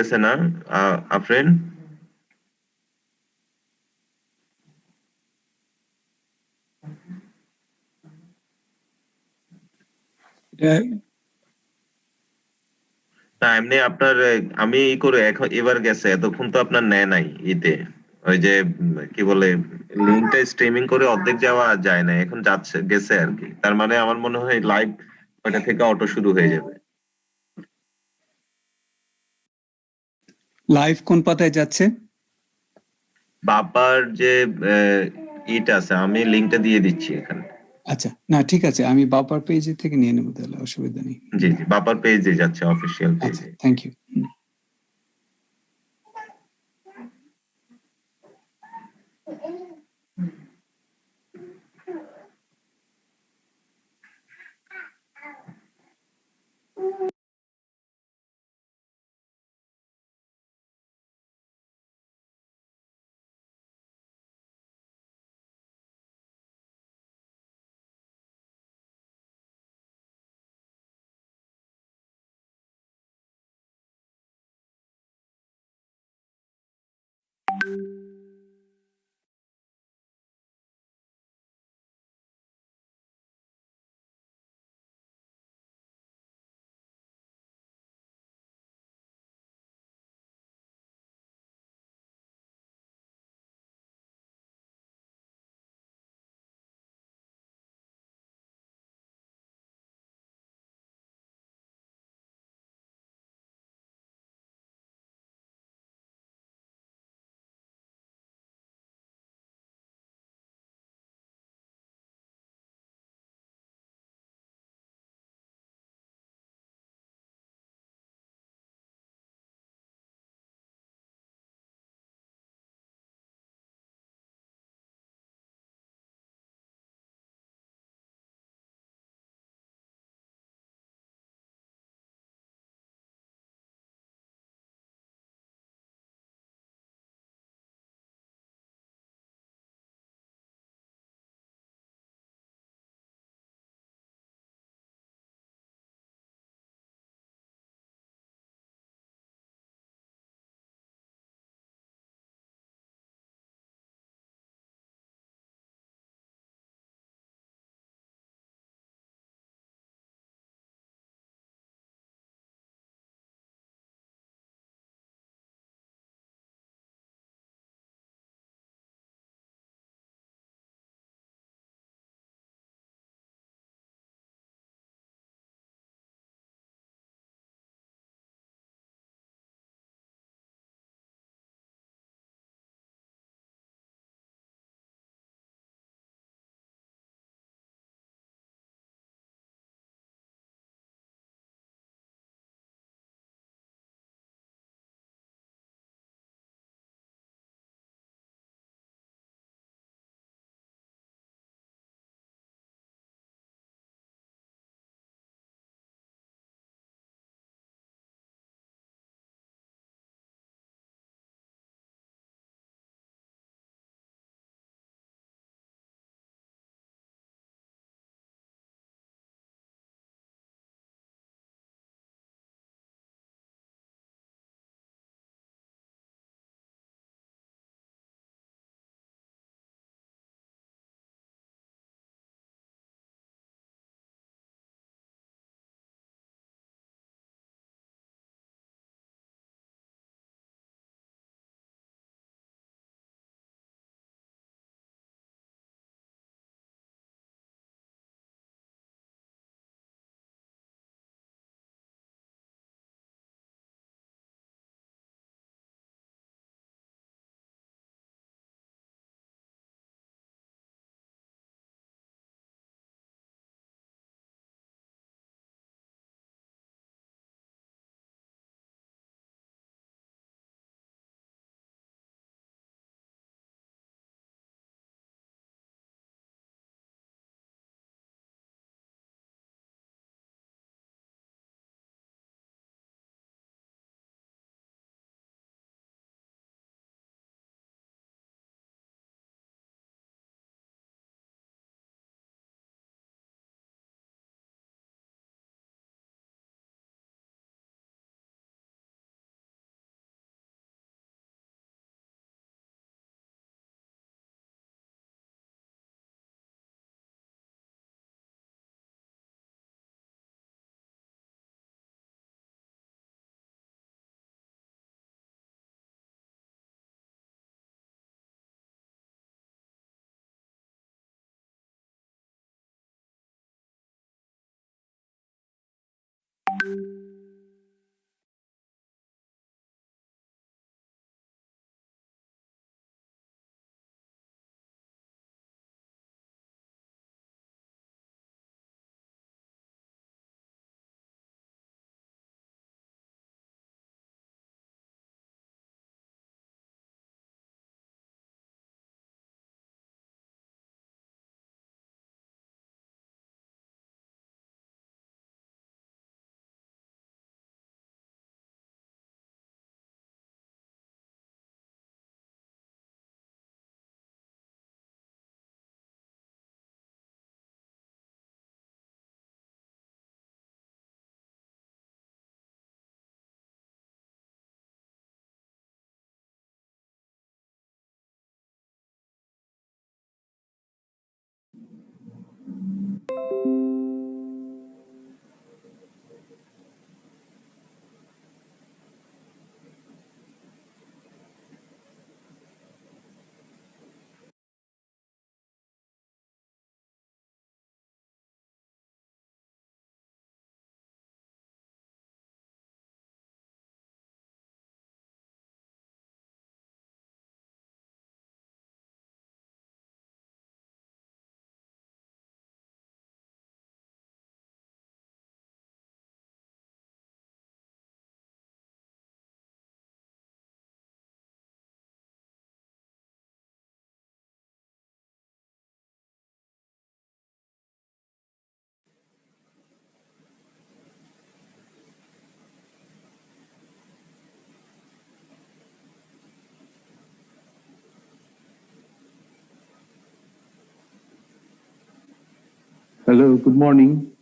আছে না আফরিন? না এমনি আপনার আমি ই করে এখন এবার গেছে, এতক্ষণ তো আপনার নেয় নাই ইতে, ওই যে কি বলে, লিঙ্কটা স্ট্রিমিং করে অর্ধেক যাওয়া যায় না, এখন যাচ্ছে গেছে আর কি। তার মানে আমার মনে হয় লাইভ ওইটা থেকে অটো শুরু হয়ে যাবে। লাইভ কোন পাতায় যাচ্ছে? বাবার যে ইটা আছে, আমি লিঙ্কটা দিয়ে দিচ্ছি এখানে। আচ্ছা, না ঠিক আছে, আমি বাবার পেজে থেকে নিয়ে নেবো, তাহলে অসুবিধা নেই। জি জি, বাবার পেজে যাচ্ছে, অফিসিয়াল আচ্ছা, পেজে। Thank you. Hello, good morning.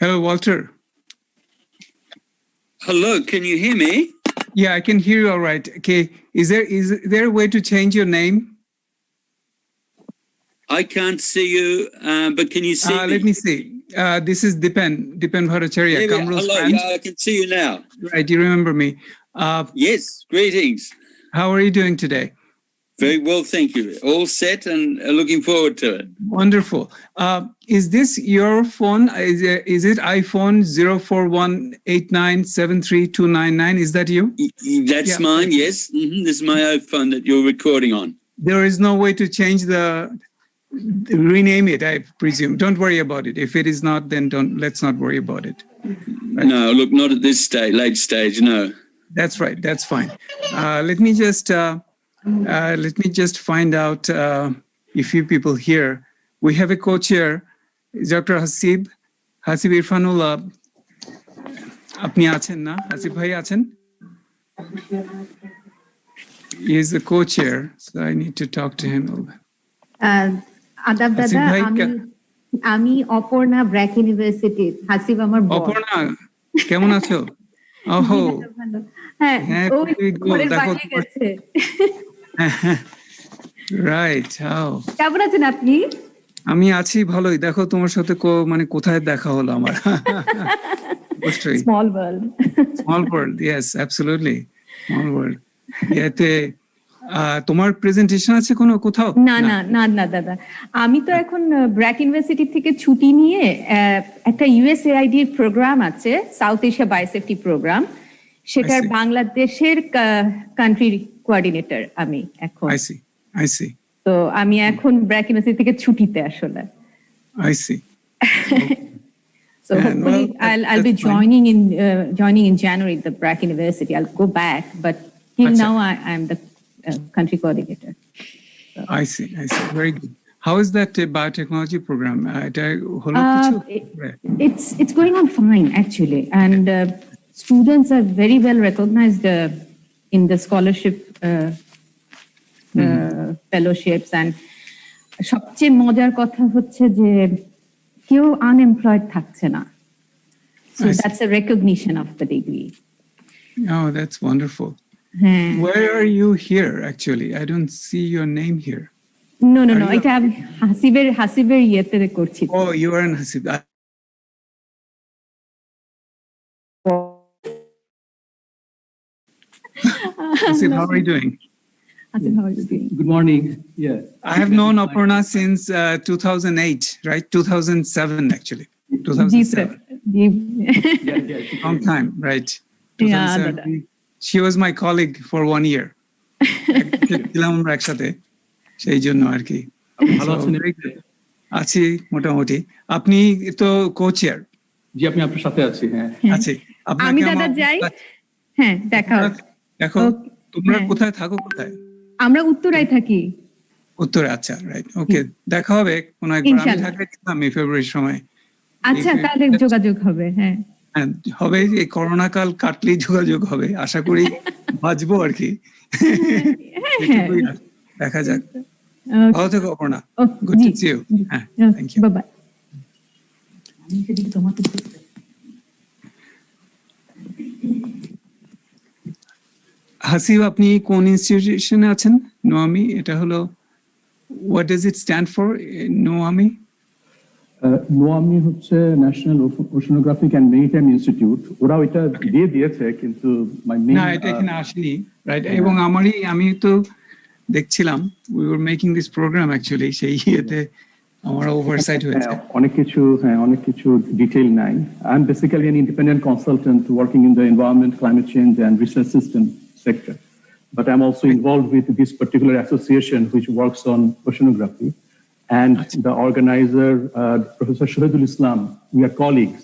Hello, Walter. Hello, can you hear me? Yeah, I can hear you all right. Okay, is there a way to change your name? I can't see you, but can you see me? Let me see. This is Dipen Bhattacharya, Here we are. Kamrul's Hello, friend. yeah, I can see you now. Right, you remember me. Yes, greetings. How are you doing today? Very well, thank you. All set and looking forward to it. Wonderful. Is this your phone? Is it iPhone 04189732999? Is that you? That's Yeah. mine, yes. This is my iPhone that you're recording on. There is no way to change rename it, I presume. Don't worry about it. If it is not, then let's not worry about it. Right. No, look, not at this stage, late stage, no. That's right. That's fine. Let me just find out a few people here. We have a co-chair, Dr. Hasib Irfanullah. Apni achen na? Hasib bhai achen? He is the co-chair, so I need to talk to him a little bit. আদাব দাদা, আমি Aparna BRAC university, Hasib আমার বড়। অপর্ণা কেমন আছো? ওহো হ্যাঁ, ও দেখো বাইরে গেছে। রাইট, হাউ কেমন আছেন আপনি? আমি আছি ভালোই। দেখো তোমার সাথে মানে কোথায় দেখা হলো আমার। Small world. Small world, yes, absolutely small world. এতে তোমার প্রেজেন্টেশন আছে কোথাও? না দাদা, আমি তো এখন ব্র্যাক ইউনিভার্সিটি থেকে ছুটি নিয়ে একটা ইউএসএআইডি এর প্রোগ্রাম আছে, সাউথ এশিয়া বায়োসেফটি প্রোগ্রাম, সেটার বাংলাদেশের কান্ট্রি কোঅর্ডিনেটর আমি এখন। I see. তো আমি এখন ব্র্যাক ইউনিভার্সিটি থেকে ছুটিতে আসলে। I see. So hopefully I'll be joining in January the Brack University. I'll go back, but till now I'm the country coordinator. So. I see. Very good. How is that biotechnology program? It's going on fine actually, and students are very well recognized in the scholarship fellowships, and সবচেয়ে মজার কথা হচ্ছে যে কেউ unemployed থাকছে না. So that's a recognition of the degree. Oh, that's wonderful. Where are you here actually? I don't see your name here. No. এটা আমি হাসিবের ইয়েতে করছি। Oh, you are in Hasib. Hasib, how are you doing? Hasib, how are you doing? Good morning. Yeah. I have known Aparna since 2008, right? 2007 actually. 2007. Long time, right? 2007. She was my colleague for 1 year. আমরা একসাথে, সেই জন্য আর কি। ভালো আছেন? আছি মোটামুটি। আপনি তো কোচেয়ার। জি, আমি আপনার সাথে আছি। হ্যাঁ আছি। আমি দাদা যাই। হ্যাঁ, দেখা হবে। দেখো, তোমরা কোথায় থাকো? কোথায়? আমরা উত্তরায় থাকি। উত্তরে, আচ্ছা, রাইট, ওকে। দেখা হবে কোন একবার। আমি ঢাকায় ছিলাম এই ফেব্রুয়ারির সময়। আচ্ছা, তাহলে যোগাযোগ হবে। হ্যাঁ হবে, এই করোনা কাল কাটলেই যোগাযোগ হবে, আশা করি বাঁচবো আর কি। দেখা যাক। ভালো থেকো Aparna. Good to see you. হ্যাঁ, thank you. Bye bye. Hasib, আপনি কোন ইনস্টিটিউশনে আছেন? নোয়ামি, এটা হলো, what does it stand for, নোয়ামি? নোয়ামি হচ্ছে national oceanographic and maritime institute. ওরা এটা দিয়ে দিয়েছে, কিন্তু না, এটা এখানে আসেনি, রাইট? এবং আমি তো দেখছিলাম, we were making this program actually, সেই ইয়েতে আমার ওভারসাইট হয়েছে। অনেক কিছু ডিটেইল নাই। I am basically an independent consultant working in the environment, climate change and research system sector, but I'm also involved with this particular association which works on oceanography, and the organizer, Professor Shahidul Islam. We are colleagues.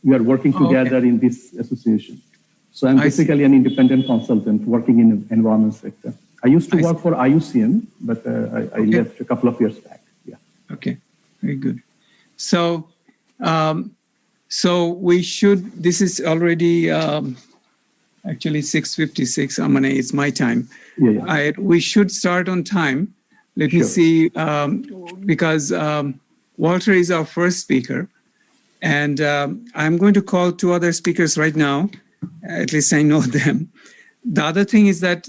We are working together in this association. So I'm basically an independent consultant working in the environment sector. I used to work for IUCN, but I left a couple of years back. Yeah. Okay, very good. So we should. This is already actually 6:56. It's my time. Yeah. We should start on time. Let me see, because Walter is our first speaker, And I'm going to call two other speakers right now. At least I know them. The other thing is that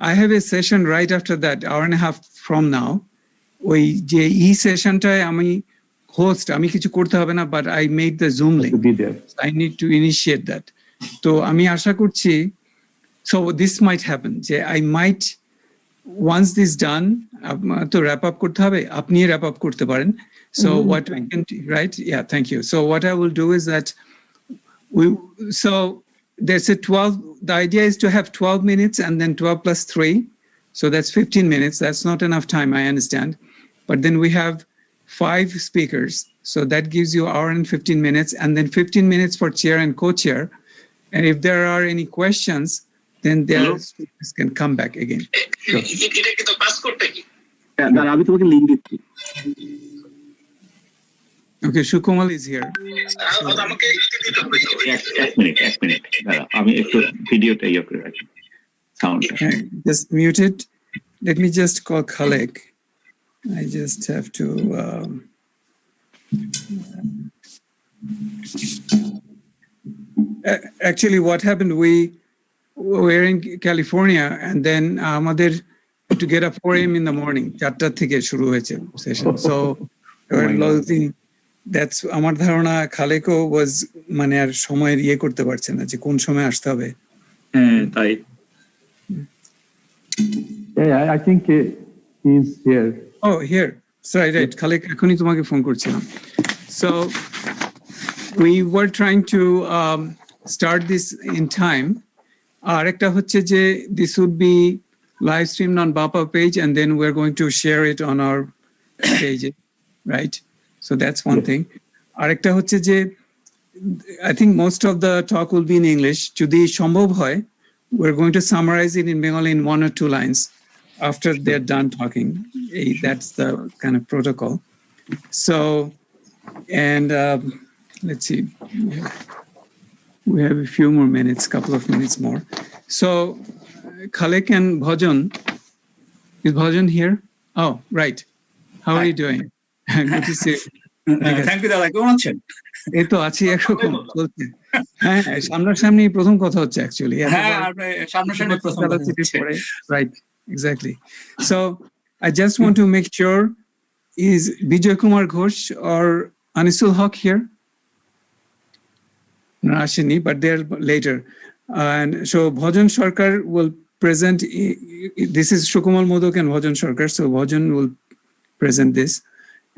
I have a session right after that, hour and a half from now. ওই যে sessionটায় আমি host, আমি কিছু করতে হবে না, but I made the Zoom link. To be there. I need to initiate that. তো আমি আশা করছি, so this might happen, যে I might, once this done, তো wrap up করতে হবে, আপনি wrap up করতে পারেন. So what we can, right? Yeah, thank you. So what I will do is that so there's a 12, the idea is to have 12 minutes and then 12 plus 3. So that's 15 minutes. That's not enough time, I understand. But then we have 5 speakers. So that gives you hour and 15 minutes, and then 15 minutes for chair and co-chair. And if there are any questions, then their speakers can come back again. Sure. Okay, Shukumal is here. এক minute আমি একটু ভিডিওটা করে রাখি sound just mute it. Let me just call Khalek. I just have to actually what happened, we were in California and then আমাদের to get up 4 a.m. in the morning, 4টা থেকে শুরু হয়েছে session. So that's আমার ধারণা খালেকও was মানে আর সময়ের করতে পারছে না যে কোন সময় আসতে হবে। তাই Yeah, I think he's here. Oh, here. Sorry, right. Khalek, এখনই তোমাকে ফোন করছিলাম. So we were trying to start this in time. আরেকটা হচ্ছে যে this would be live streamed on BAPA page and then we're going to share it on our page, right? So that's one thing. আরেকটা হচ্ছে যে I think most of the talk will be in English. যদি সম্ভব হয়, we're going to summarize it in Bengali in 1 or 2 lines after they're done talking. That's the kind of protocol. So, and let's see, we have a few more minutes, couple of minutes more. So, Khalek and Bhajan, is Bhajan here? Oh, right. How are you doing? Good to see you. Thank you দাদা, কেমন আছেন? এই তো আছি একরকম চলছে। হ্যাঁ, সামনাসামনি প্রথম কথা হচ্ছে অ্যাকচুয়ালি। হ্যাঁ, সামনাসামনি প্রথম কথা হচ্ছে। Right, exactly. So I just want to make sure, is Bijoy Kumar Ghosh or Anisul Haq here? No, Ashini, but they're later. And so Bhajan Sarkar will present. This is Shukumal Modok and Bhajan Sarkar. So Bhajan will present this.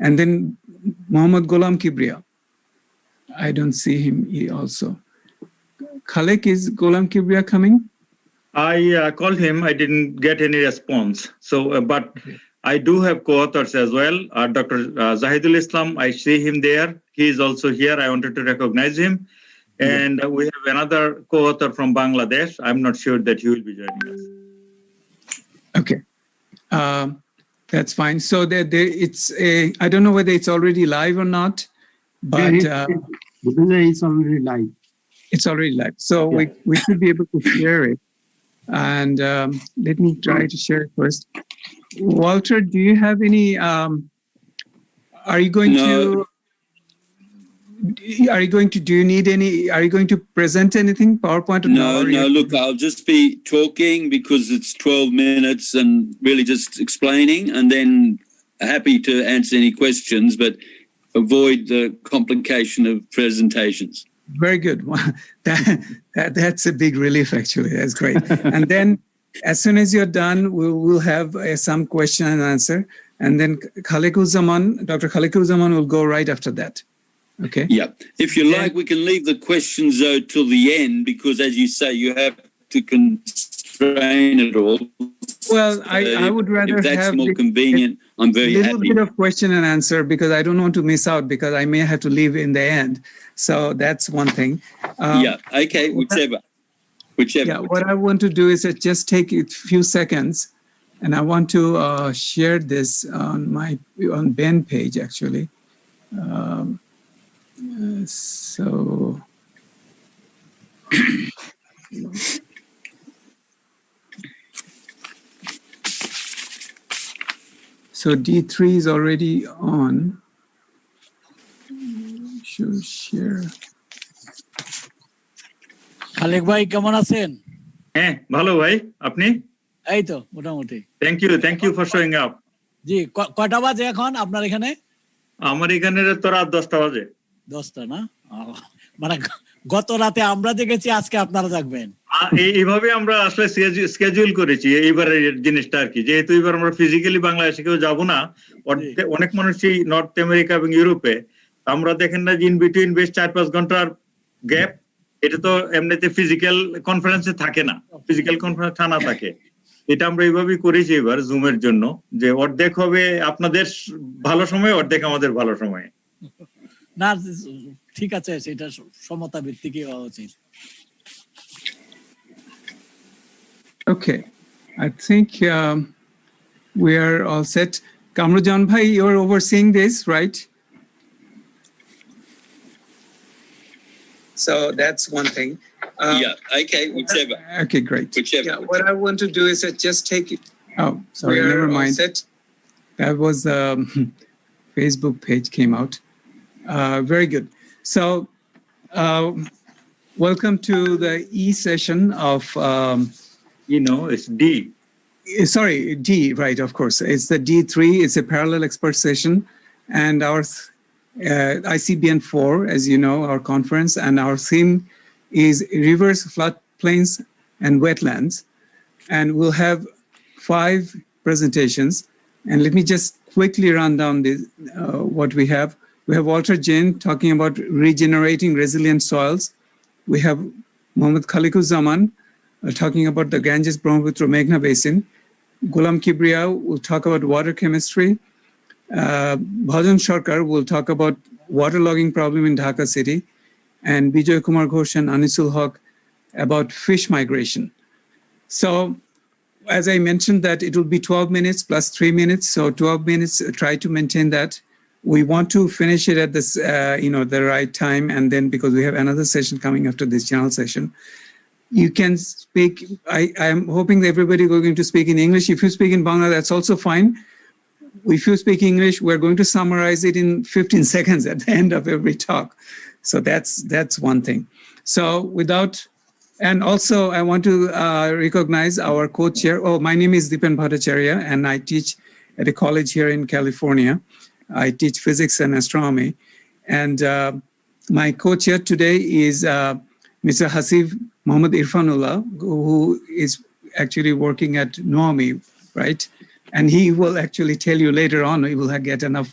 And then Mohammad Ghulam Kibriya. I don't see him also. Khalek, is Ghulam Kibriya coming? I called him. I didn't get any response. So, but I do have co-authors as well. Dr. Zahidul Islam, I see him there. He is also here. I wanted to recognize him. And we have another co-author from Bangladesh. I'm not sure that he will be joining us. Okay. That's fine. So it's I don't know whether it's already live or not, but it's already live. It's already live. So we should be able to share it. And let me try to share it first. Walter, do you have any, are you going to, do you need any, are you going to present anything, PowerPoint? No, look, I'll just be talking because it's 12 minutes and really just explaining, and then happy to answer any questions, but avoid the complication of presentations. Very good. That's a big relief, actually. That's great. And then as soon as you're done, we'll have some question and answer. And then Dr. Khalikuzaman will go right after that. Okay. Yeah. If you like, we can leave the questions though till the end, because as you say, you have to constrain it all. Well, I would rather if that's have more convenient. I'm very happy. A little bit of question and answer, because I don't want to miss out, because I may have to leave in the end. So that's one thing. Yeah. Okay. Whichever. Yeah. What I want to do is just take a few seconds, and I want to share this on Ben page actually. So. So D3 is already on. Shows share. Khalek ভাই কেমন আছেন? হ্যাঁ ভালো ভাই, আপনি? এই তো মোটামুটি। Thank you for showing up. জি, কয়টা বাজে এখন আপনার এখানে? আমার এখানে তো রাত 10টা বাজে। 10টা না? মানে গত রাতে আমরা জেগেছি, আজকে আপনারা জাগবেন। এইভাবে আমরা আসলে স্কেডিউল করেছি এইবারের জিনিসটা আর কি, যেহেতু এবার আমরা ফিজিক্যালি বাংলাদেশে কেউ যাবো না, অনেক মানুষই নর্থ আমেরিকা এবং ইউরোপে, আমরা দেখেন না যে ইন বিটুইন বেশ 4-5 ঘন্টার গ্যাপ, এটা তো এমনিতে ফিজিক্যাল কনফারেন্সে থাকে না, ফিজিক্যাল কনফারেন্স টানা থাকে। এটা আমরা এইভাবেই করেছি এবার জুমের জন্য, যে অর্ধেক হবে আপনাদের ভালো সময়, অর্ধেক আমাদের ভালো সময়। না ঠিক আছে, সেটা সমতা ভিত্তিকই হওয়া উচিত। Okay, I think we are all set. Kamrujan bhai, you're overseeing this, right? So that's one thing. Yeah, okay, whichever. Okay, great. Whichever. Yeah, what I want to do is just take it. Oh, sorry, We are never all mind. set. That was Facebook page came out. Very good. So, welcome to the E session of. It's D. Sorry, D, right, of course. It's the D3, it's a parallel expert session. And our ICBEN 4, as you know, our conference, and our theme is rivers, floodplains, and wetlands. And we'll have 5 presentations. And let me just quickly run down what we have. We have Walter Jain talking about regenerating resilient soils. We have Mohammad Khaliquzaman talking about the Ganges-Brahmaputra Meghna Basin. Ghulam Kibriya will talk about water chemistry. Bhajan Sarkar will talk about waterlogging problem in Dhaka city. And Bijoy Kumar Ghosh and Anisul Haq about fish migration. So, as I mentioned that it will be 12 minutes plus 3 minutes. So 12 minutes, try to maintain that. We want to finish it at this, the right time. And then because we have another session coming after this general session, you can speak. I'm hoping that everybody is going to speak in English. If you speak in Bangla, that's also fine. If you speak English, we're going to summarize it in 15 seconds at the end of every talk. So that's one thing. So and also I want to recognize our co-chair. Oh, my name is Dipen Bhattacharya, and I teach at a college here in California. I teach physics and astronomy. And my co-chair today is Mr. Hasib Mohammad Irfanullah, who is actually working at NOAMI, right? And he will actually tell you later on, he will get enough,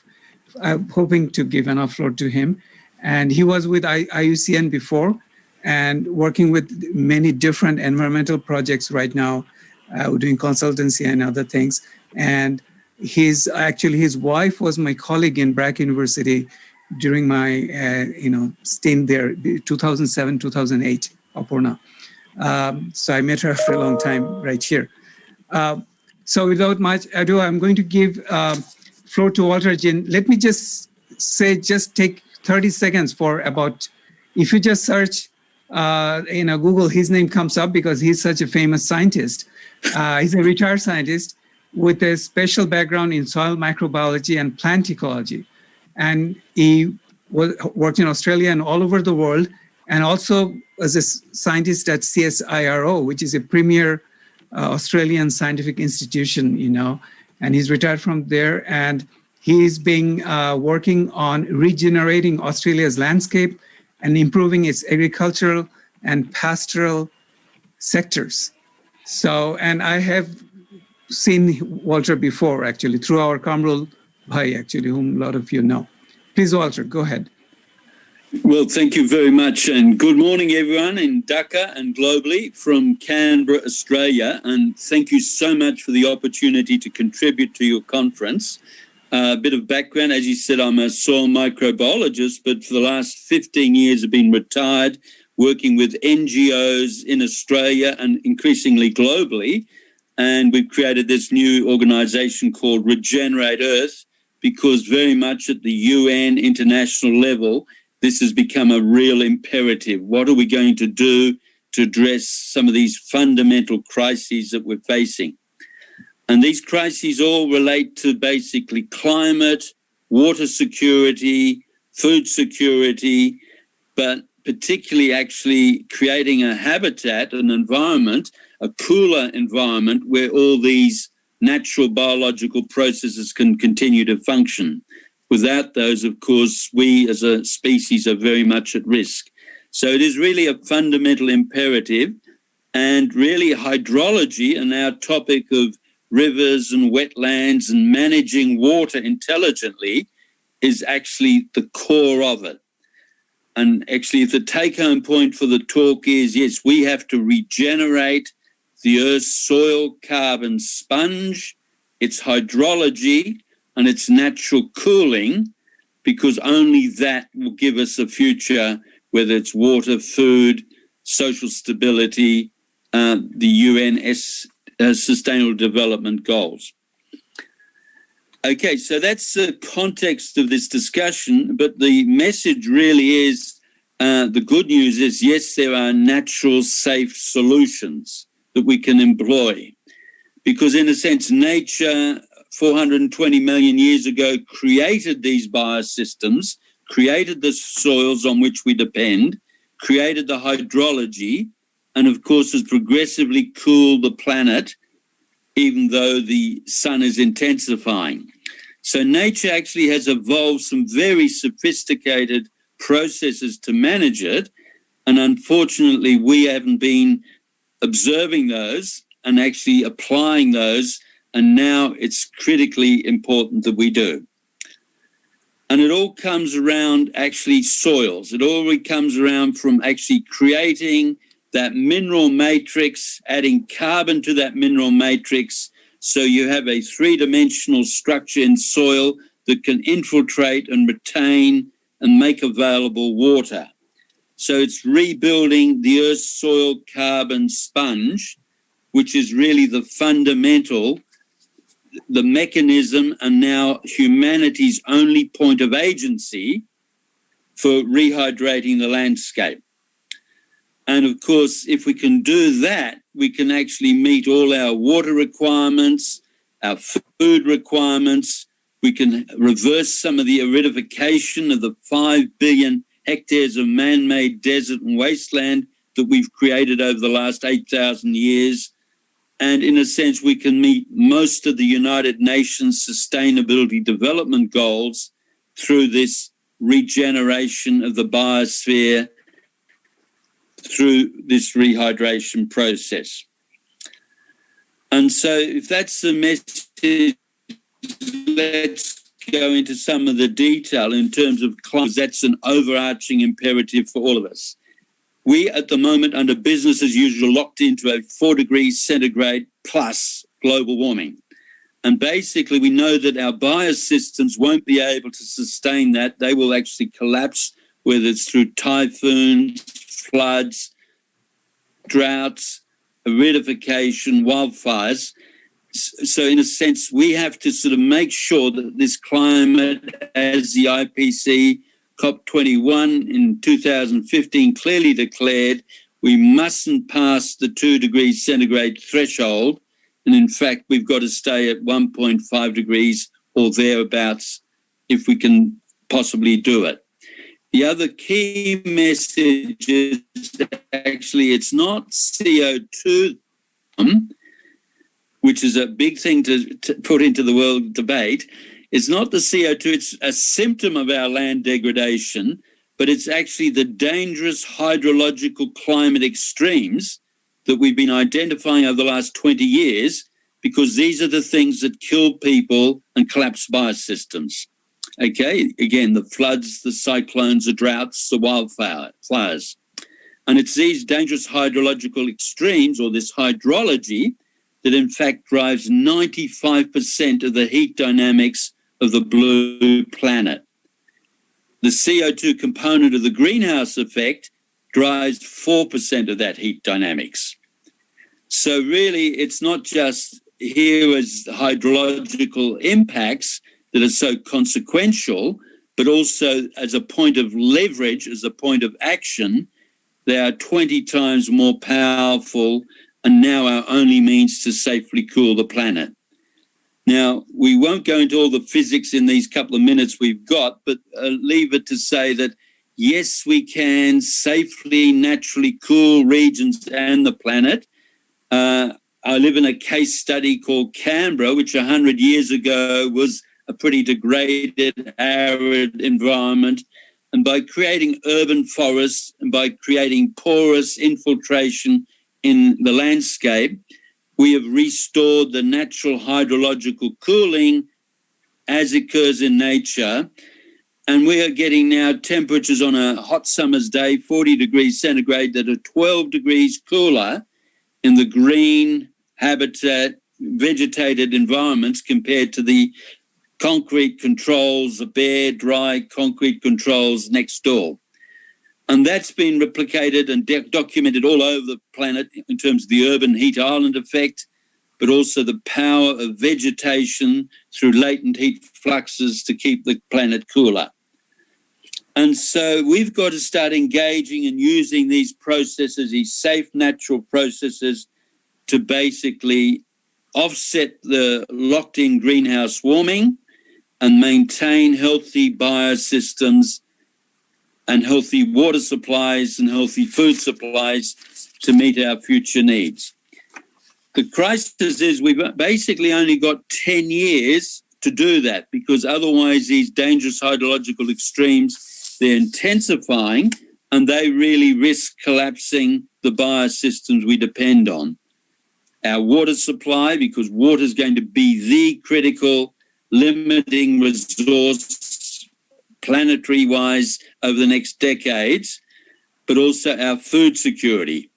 I'm hoping to give enough floor to him. And he was with IUCN before and working with many different environmental projects right now, doing consultancy and other things. And his wife was my colleague in Brack University during my stint there, 2007, 2008, Aparna. So I met her after a long time right here. So without much ado, I'm going to give floor to Walter Jain. Let me just say, just take 30 seconds for about, if you just search Google, his name comes up because he's such a famous scientist. He's a retired scientist with a special background in soil microbiology and plant ecology. And he worked in Australia and all over the world, and also as a scientist at CSIRO, which is a premier Australian scientific institution, and he's retired from there. And he's been working on regenerating Australia's landscape and improving its agricultural and pastoral sectors. So, and I have seen Walter before, actually, through our Kamrul Bhai, actually, whom a lot of you know. Please, Walter, go ahead. Well, thank you very much, and good morning, everyone in Dhaka and globally from Canberra, Australia. And thank you so much for the opportunity to contribute to your conference. A bit of background, as you said, I'm a soil microbiologist, but for the last 15 years I've been retired, working with NGOs in Australia and increasingly globally. And we've created this new organization called Regenerate Earth, because very much at the UN international level, this has become a real imperative. What are we going to do to address some of these fundamental crises that we're facing? And these crises all relate to basically climate, water security, food security, but particularly actually creating a habitat, an environment, a cooler environment where all these natural biological processes can continue to function. Without those, of course, we as a species are very much at risk. So it is really a fundamental imperative, and really hydrology and our topic of rivers and wetlands and managing water intelligently is actually the core of it. And actually, the take-home point for the talk is, yes, we have to regenerate the Earth's soil carbon sponge, its hydrology, and its natural cooling, because only that will give us a future, whether it's water, food, social stability, the UN Sustainable Development Goals. Okay, so that's the context of this discussion, but the message really is, the good news is, yes, there are natural, safe solutions that we can employ. Because in a sense, nature 420 million years ago created these biosystems, created the soils on which we depend, created the hydrology, and of course has progressively cooled the planet, even though the sun is intensifying. So nature actually has evolved some very sophisticated processes to manage it, and unfortunately we haven't been observing those and actually applying those, and now it's critically important that we do. And it all comes around actually soils. It all comes around from actually creating that mineral matrix, adding carbon to that mineral matrix, so you have a three-dimensional structure in soil that can infiltrate and retain and make available water. So it's rebuilding the Earth's soil carbon sponge, which is really the fundamental, the mechanism, and now humanity's only point of agency for rehydrating the landscape. And of course, if we can do that, we can actually meet all our water requirements, our food requirements. We can reverse some of the aridification of the 5 billion hectares of man-made desert and wasteland that we've created over the last 8,000 years. And in a sense, we can meet most of the United Nations Sustainability Development Goals through this regeneration of the biosphere, through this rehydration process. And so if that's the message, let's go into some of the detail in terms of climate. That's an overarching imperative for all of us. We at the moment under business as usual locked into a 4 degrees centigrade plus global warming. And basically we know that our biosystems won't be able to sustain that. They will actually collapse, whether it's through typhoons, floods, droughts, aridification, wildfires. So in a sense, we have to sort of make sure that this climate, as the IPC COP21 in 2015 clearly declared, we mustn't pass the 2 degrees centigrade threshold. And in fact, we've got to stay at 1.5 degrees or thereabouts if we can possibly do it. The other key message is that actually it's not CO2, which is a big thing to put into the world debate. It's not the CO2, it's a symptom of our land degradation, but it's actually the dangerous hydrological climate extremes that we've been identifying over the last 20 years, because these are the things that kill people and collapse biosystems. Okay, again, the floods, the cyclones, the droughts, the wildfires. And it's these dangerous hydrological extremes, or this hydrology, that in fact drives 95% of the heat dynamics of the blue planet. The CO2 component of the greenhouse effect drives 4% of that heat dynamics. So really, it's not just here as hydrological impacts that are so consequential, but also as a point of leverage, as a point of action, they are 20 times more powerful and now our only means to safely cool the planet. Now, we won't go into all the physics in these couple of minutes we've got, but leave it to say that, yes, we can safely, naturally cool regions and the planet. I live in a case study called Canberra, which 100 years ago was a pretty degraded, arid environment. And by creating urban forests and by creating porous infiltration in the landscape, we have restored the natural hydrological cooling as occurs in nature. And we are getting now temperatures on a hot summer's day, 40 degrees centigrade, that are 12 degrees cooler in the green habitat, vegetated environments compared to the concrete controls, the bare, dry concrete controls next door. And that's been replicated and documented all over the planet in terms of the urban heat island effect, but also the power of vegetation through latent heat fluxes to keep the planet cooler. And so we've got to start engaging and using these processes, these safe natural processes, to basically offset the locked-in greenhouse warming and maintain healthy biosystems and healthy water supplies and healthy food supplies to meet our future needs. The crisis is we've basically only got 10 years to do that, because otherwise these dangerous hydrological extremes, they're intensifying and they really risk collapsing the biosystems we depend on. Our water supply, because water is going to be the critical limiting resource planetary-wise over the next decades, but also our food security.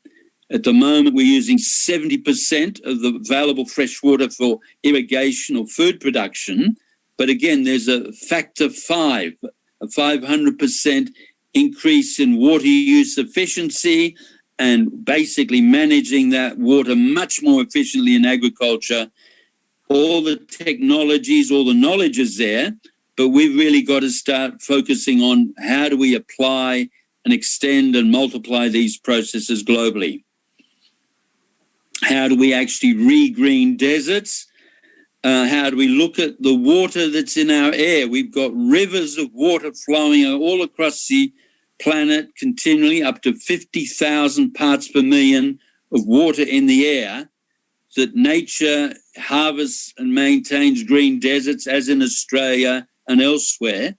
At the moment, we're using 70% of the available fresh water for irrigation or food production. But again, there's a factor 5, a 500% increase in water use efficiency and basically managing that water much more efficiently in agriculture. All the technologies, all the knowledge is there, but we've really got to start focusing on how do we apply and extend and multiply these processes globally. How do we actually re-green deserts? How do we look at the water that's in our air? We've got rivers of water flowing all across the planet continually, up to 50,000 parts per million of water in the air, that nature harvests and maintains green deserts, as in Australia and elsewhere.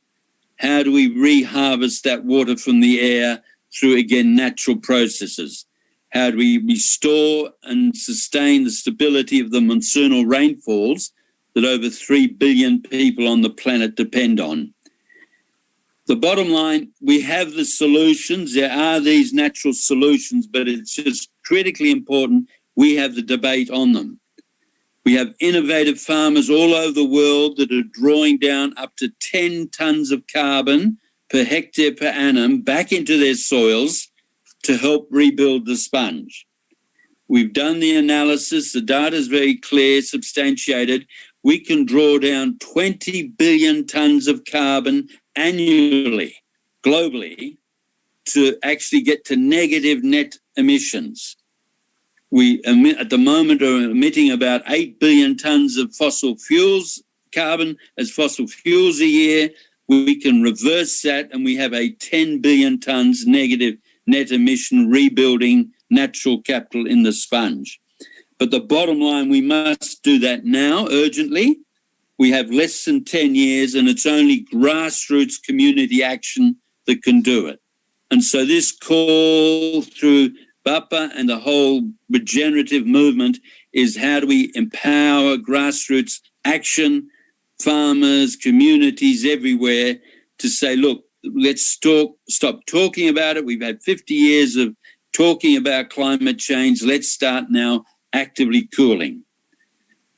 How do we re-harvest that water from the air through, again, natural processes? How do we restore and sustain the stability of the monsoonal rainfalls that over 3 billion people on the planet depend on? The bottom line, we have the solutions. There are these natural solutions, but it's just critically important we have the debate on them. We have innovative farmers all over the world that are drawing down up to 10 tons of carbon per hectare per annum back into their soils to help rebuild the sponge. We've done the analysis. The data is very clear, substantiated. We can draw down 20 billion tons of carbon annually, globally, to actually get to negative net emissions. We emit, at the moment, are emitting about 8 billion tons of fossil fuels, carbon as fossil fuels a year. We can reverse that and we have a 10 billion tons negative net emission rebuilding natural capital in the sponge. But the bottom line, we must do that now urgently. We have less than 10 years and it's only grassroots community action that can do it. And so this call through BAPA and the whole regenerative movement is how do we empower grassroots action, farmers, communities everywhere to say, look, let's stop talking about it. We've had 50 years of talking about climate change. Let's start now actively cooling.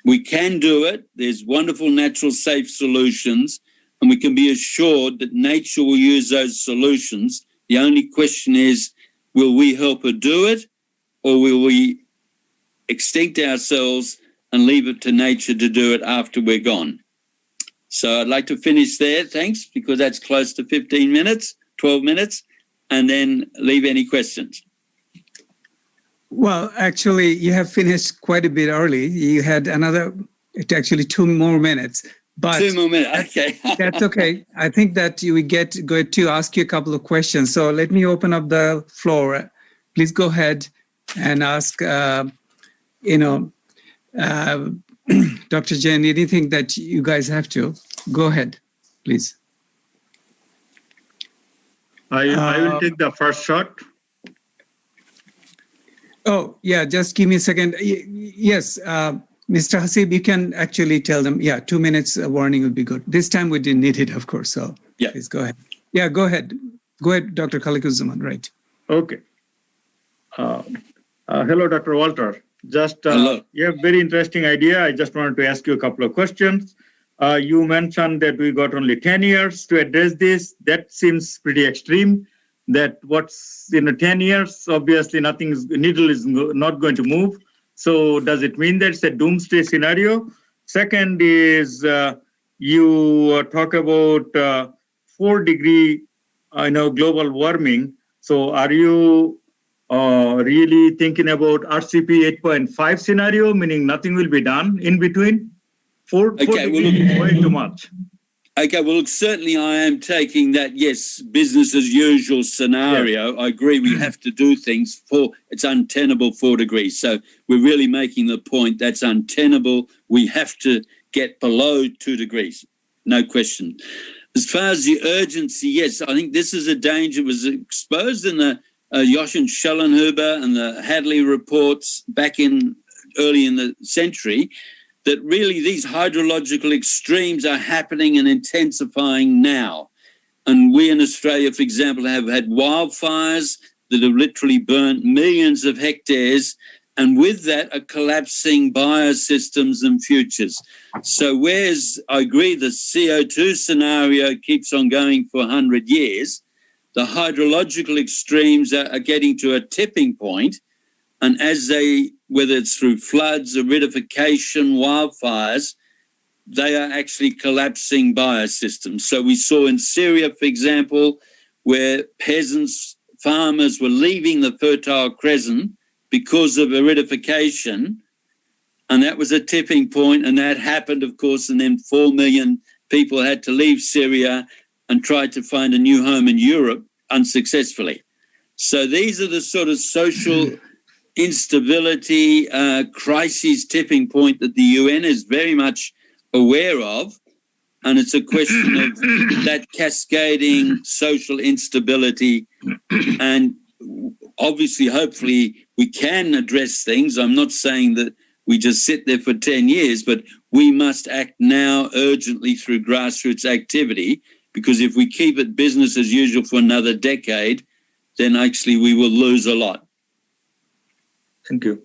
We can do it. There's wonderful natural safe solutions, and we can be assured that nature will use those solutions. The only question is, will we help her do it, or will we extinct ourselves and leave it to nature to do it after we're gone? So I'd like to finish there, thanks, because that's close to 15 minutes, 12 minutes, and then leave any questions. Well, actually, you have finished quite a bit early. You had another It's actually 2 more minutes. But 2 more minutes. Okay. that's okay. I think that we go to ask you a couple of questions. So let me open up the floor. Please go ahead and ask, Dr. Jain, anything that you guys have to. Go ahead, please. I will take the first shot. Oh, yeah, just give me a second. Yes, Mr. Hasib, you can actually tell them, 2 minutes warning would be good. This time we didn't need it, of course, so Yeah. please go ahead. Yeah, go ahead. Go ahead, Dr. Khalikuzuman, right. Okay. Hello, Dr. Walter. Hello. You have very interesting idea. I just wanted to ask you a couple of questions. You mentioned that we got only 10 years to address this. That seems pretty extreme. That what's in 10 years, obviously needle is not going to move. So does it mean that it's a doomsday scenario? Second is you talk about 4-degree, global warming. So are you really thinking about RCP 8.5 scenario, meaning nothing will be done in between? 4 degrees is way too much. Okay, well, certainly I am taking that, yes, business as usual scenario. Yes. I agree we have to do things it's untenable 4 degrees. So we're really making the point that's untenable. We have to get below 2 degrees, no question. As far as the urgency, yes, I think this is a danger. It was exposed in the Jochen Schellenhuber and the Hadley reports back early in the century, that really these hydrological extremes are happening and intensifying now. And we in Australia, for example, have had wildfires that have literally burnt millions of hectares, and with that are collapsing biosystems and futures. So I agree, the CO2 scenario keeps on going for 100 years. The hydrological extremes are getting to a tipping point, and as whether it's through floods, aridification, wildfires, they are actually collapsing biosystems. So we saw in Syria, for example, where farmers were leaving the Fertile Crescent because of aridification, and that was a tipping point, and that happened, of course, and then 4 million people had to leave Syria and tried to find a new home in Europe unsuccessfully. So these are the sort of social instability, crises tipping point that the UN is very much aware of. And it's a question of that cascading social instability. And obviously, hopefully, we can address things. I'm not saying that we just sit there for 10 years, but we must act now urgently through grassroots activity, because if we keep it business as usual for another decade, then actually we will lose a lot. Thank you.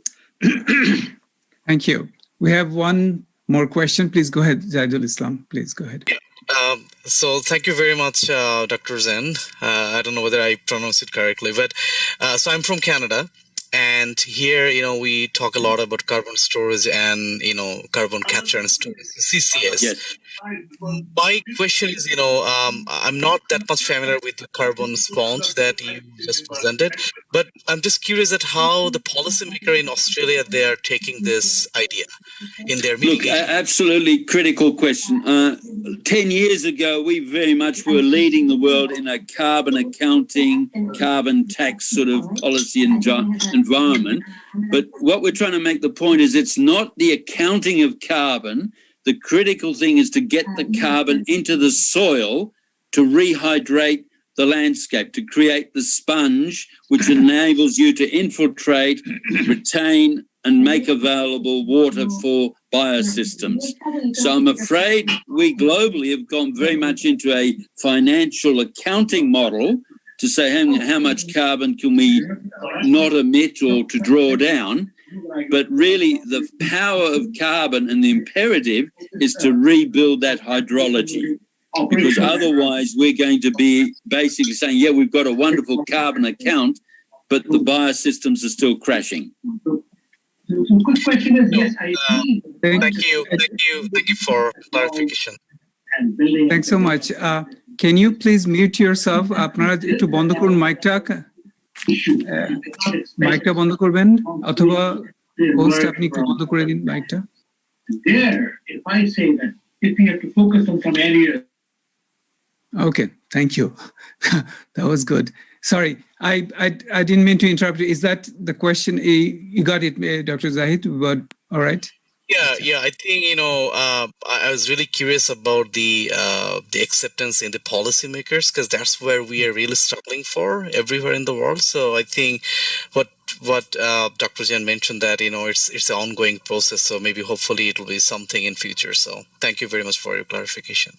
Thank you. We have one more question. Please go ahead, Zahidul Islam. Please go ahead. So thank you very much, Dr. Zen. I don't know whether I pronounce it correctly, but so I'm from Canada. And here, we talk a lot about carbon storage and, carbon capture and storage, CCS. Yes. My question is, I'm not that much familiar with the carbon sponge that you just presented, but I'm just curious at how the policymaker in Australia, they are taking this idea in their mitigation. Look, absolutely critical question. 10 years ago, we very much were leading the world in a carbon accounting, carbon tax sort of policy environment. But what we're trying to make the point is it's not the accounting of carbon. The critical thing is to get the carbon into the soil to rehydrate the landscape, to create the sponge, which enables you to infiltrate, retain, and make available water for biosystems. So I'm afraid we globally have gone very much into a financial accounting model to say how much carbon can we not emit or to draw down. But really, the power of carbon and the imperative is to rebuild that hydrology. Because otherwise, we're going to be basically saying, yeah, we've got a wonderful carbon account, but the biosystems are still crashing. Good question is, yes, I agree. Thank you for clarification. Thanks so much. Can you please mute yourself? আপনারা একটু বন্ধ করুন মাইকটা। মাইকটা বন্ধ করবেন, অথবা host আপনি একটু বন্ধ করে দিন মাইকটা। There, if I say that if we have to focus on some areas. Okay, thank you. That was good. Sorry, I didn't mean to interrupt you. Is that the question? You got it, Dr. Zahid, but all right. Yeah. I think I was really curious about the acceptance in the policymakers, because that's where we are really struggling for everywhere in the world. So I think what Dr. Jan mentioned, that it's an ongoing process. So maybe hopefully it will be something in future. So thank you very much for your clarification.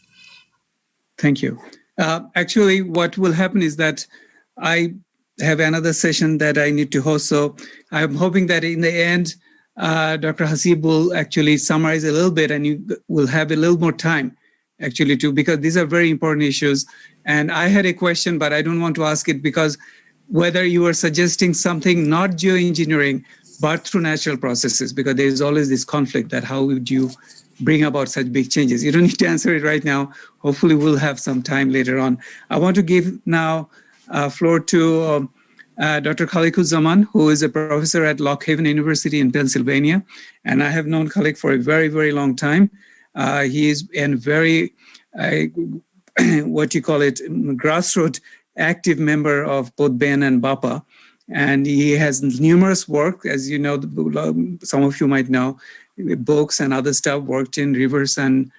Thank you. Actually, what will happen is that I have another session that I need to host. So I'm hoping that in the end, Dr. Hasib will actually summarize a little bit, and you will have a little more time actually because these are very important issues. And I had a question, but I don't want to ask it, because whether you are suggesting something not geoengineering, but through natural processes, because there is always this conflict that how would you bring about such big changes? You don't need to answer it right now. Hopefully we'll have some time later on. I want to give now floor to Dr. Khaliquzaman, who is a professor at Lock Haven University in Pennsylvania. And I have known Khalik for a very, very long time. He is a very, grassroots active member of both BEN and BAPA. And he has numerous work, as you know, some of you might know, books and other stuff, worked in rivers and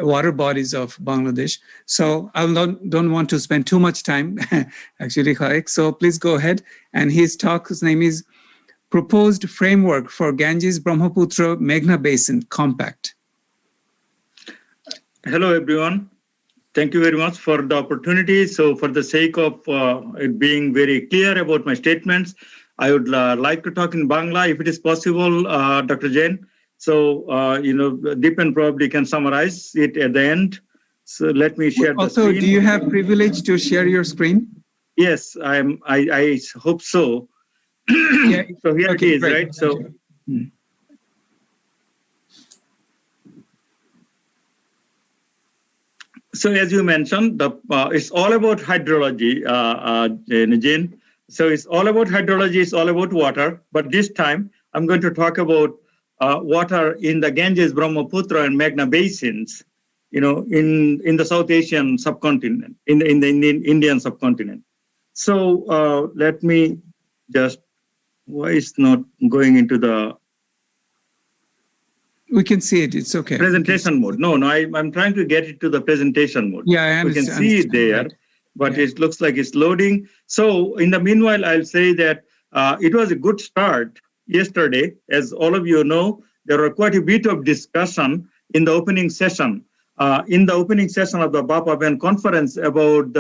water bodies of Bangladesh. So I don't want to spend too much time, actually, Khalik. So please go ahead. And his talk's name is Proposed Framework for Ganges-Brahmaputra Meghna Basin Compact. Hello, everyone. Thank you very much for the opportunity. So for the sake of it being very clear about my statements, I would like to talk in Bangla, if it is possible, Dr. Jain. So, Deepan probably can summarize it at the end. So let me share the screen. Also, do you have privilege to share your screen? Yes, I hope so. Yeah. So here it is, right? So. So as you mentioned, it's all about hydrology, Jane. So it's all about hydrology, it's all about water. But this time, I'm going to talk about water in the Ganges, Brahmaputra, and Meghna basins, in the South Asian subcontinent, in the Indian subcontinent. So let me just, why is not going into the... We can see it. It's okay. Presentation mode. No, I'm trying to get it to the presentation mode. Yeah, I understand. We can see it there, but it looks like it's loading. So in the meanwhile, I'll say that it was a good start yesterday. As all of you know, there were quite a bit of discussion in the opening session. In the opening session of the BAPA-BEN conference about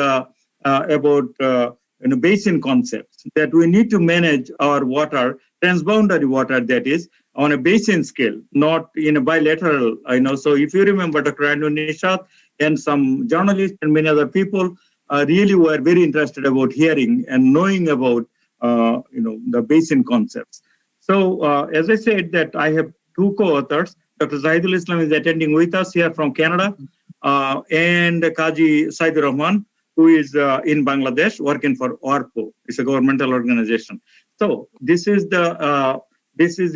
basin concepts, that we need to manage our water, transboundary water, that is, on a basin scale, not in a bilateral, So if you remember, Dr. Andrew Nishat and some journalists and many other people really were very interested about hearing and knowing about, the basin concepts. So as I said, that I have two co-authors. Dr. Zahidul Islam is attending with us here from Canada, and Kaji Saidur Rahman, who is in Bangladesh working for ORPO. It's a governmental organization. So this is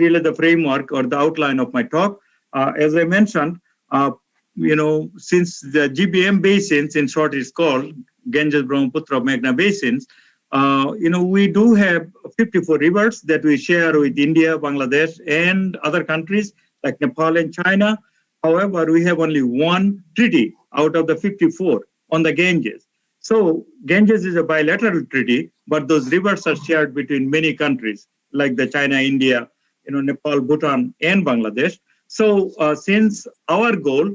really the framework or the outline of my talk. As I mentioned, since the GBM basins, in short, is called Ganges, Brahmaputra, Meghna basins, we do have 54 rivers that we share with India, Bangladesh, and other countries like Nepal and China. However, we have only one treaty out of the 54 on the Ganges. So Ganges is a bilateral treaty, but those rivers are shared between many countries like the China, India, Nepal, Bhutan, and Bangladesh. So since our goal